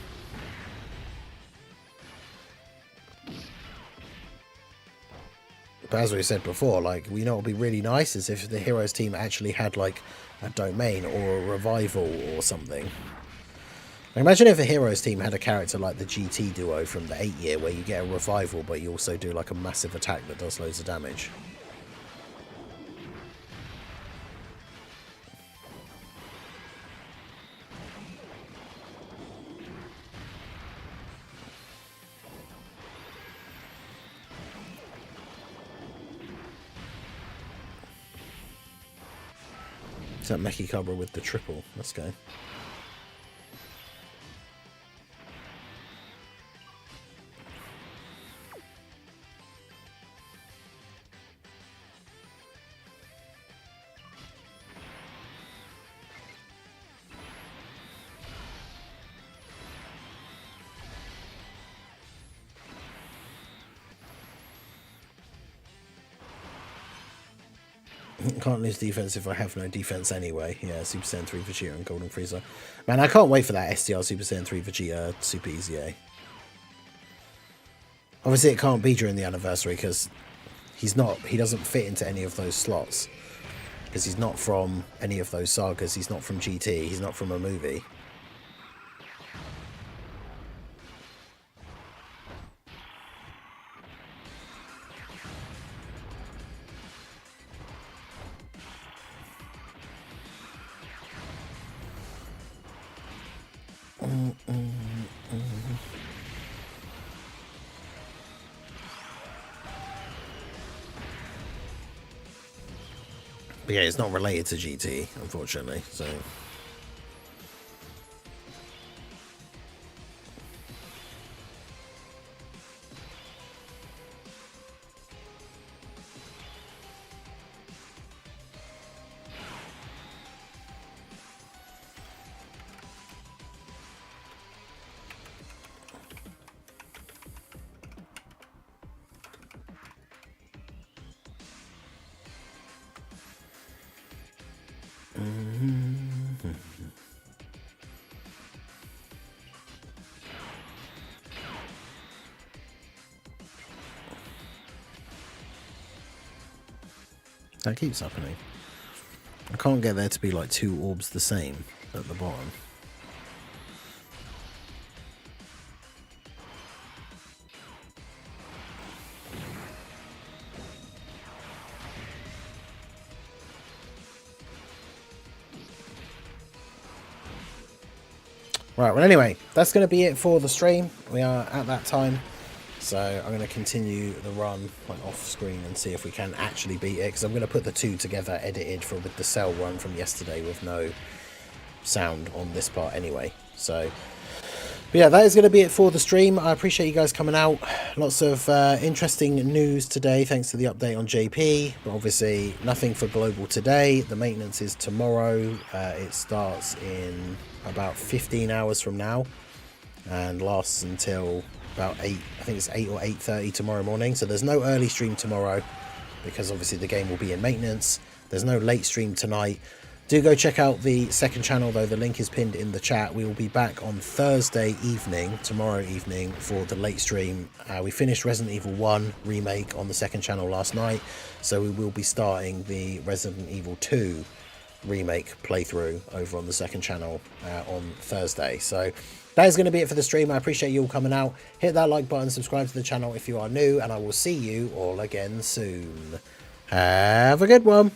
Speaker 1: But as we said before, like, we know what would be really nice is if the Heroes team actually had like a domain or a revival or something. Like, imagine if the Heroes team had a character like the GT duo from the 8 year where you get a revival but you also do like a massive attack that does loads of damage. That Meki Cobra with the triple. Let's go. Can't lose defense if I have no defense anyway. Yeah, Super Saiyan 3 Vegeta and Golden Frieza. Man, I can't wait for that STR Super Saiyan 3 Vegeta Super EZA. Obviously, it can't be during the anniversary because he doesn't fit into any of those slots. Because he's not from any of those sagas. He's not from GT. He's not from a movie. But yeah, it's not related to GT, unfortunately, so... That keeps happening. I can't get there to be like 2 orbs the same at the bottom. Right, well anyway, that's going to be it for the stream. We are at that time. So I'm going to continue the run like off screen and see if we can actually beat it. Because I'm going to put the 2 together edited with the cell run from yesterday with no sound on this part anyway. So, but yeah, that is going to be it for the stream. I appreciate you guys coming out. Lots of interesting news today thanks to the update on JP. But obviously nothing for global today. The maintenance is tomorrow. It starts in about 15 hours from now and lasts until about 8, I think it's 8 or 8:30 tomorrow morning. So there's no early stream tomorrow because obviously the game will be in maintenance. There's no late stream tonight. Do go check out the second channel though, the link is pinned in the chat. We will be back on Thursday evening, tomorrow evening, for the late stream. We finished Resident Evil 1 remake on the second channel last night, so we will be starting the Resident Evil 2 remake playthrough over on the second channel on Thursday. So that is going to be it for the stream. I appreciate you all coming out. Hit that like button, subscribe to the channel if you are new, and I will see you all again soon. Have a good one.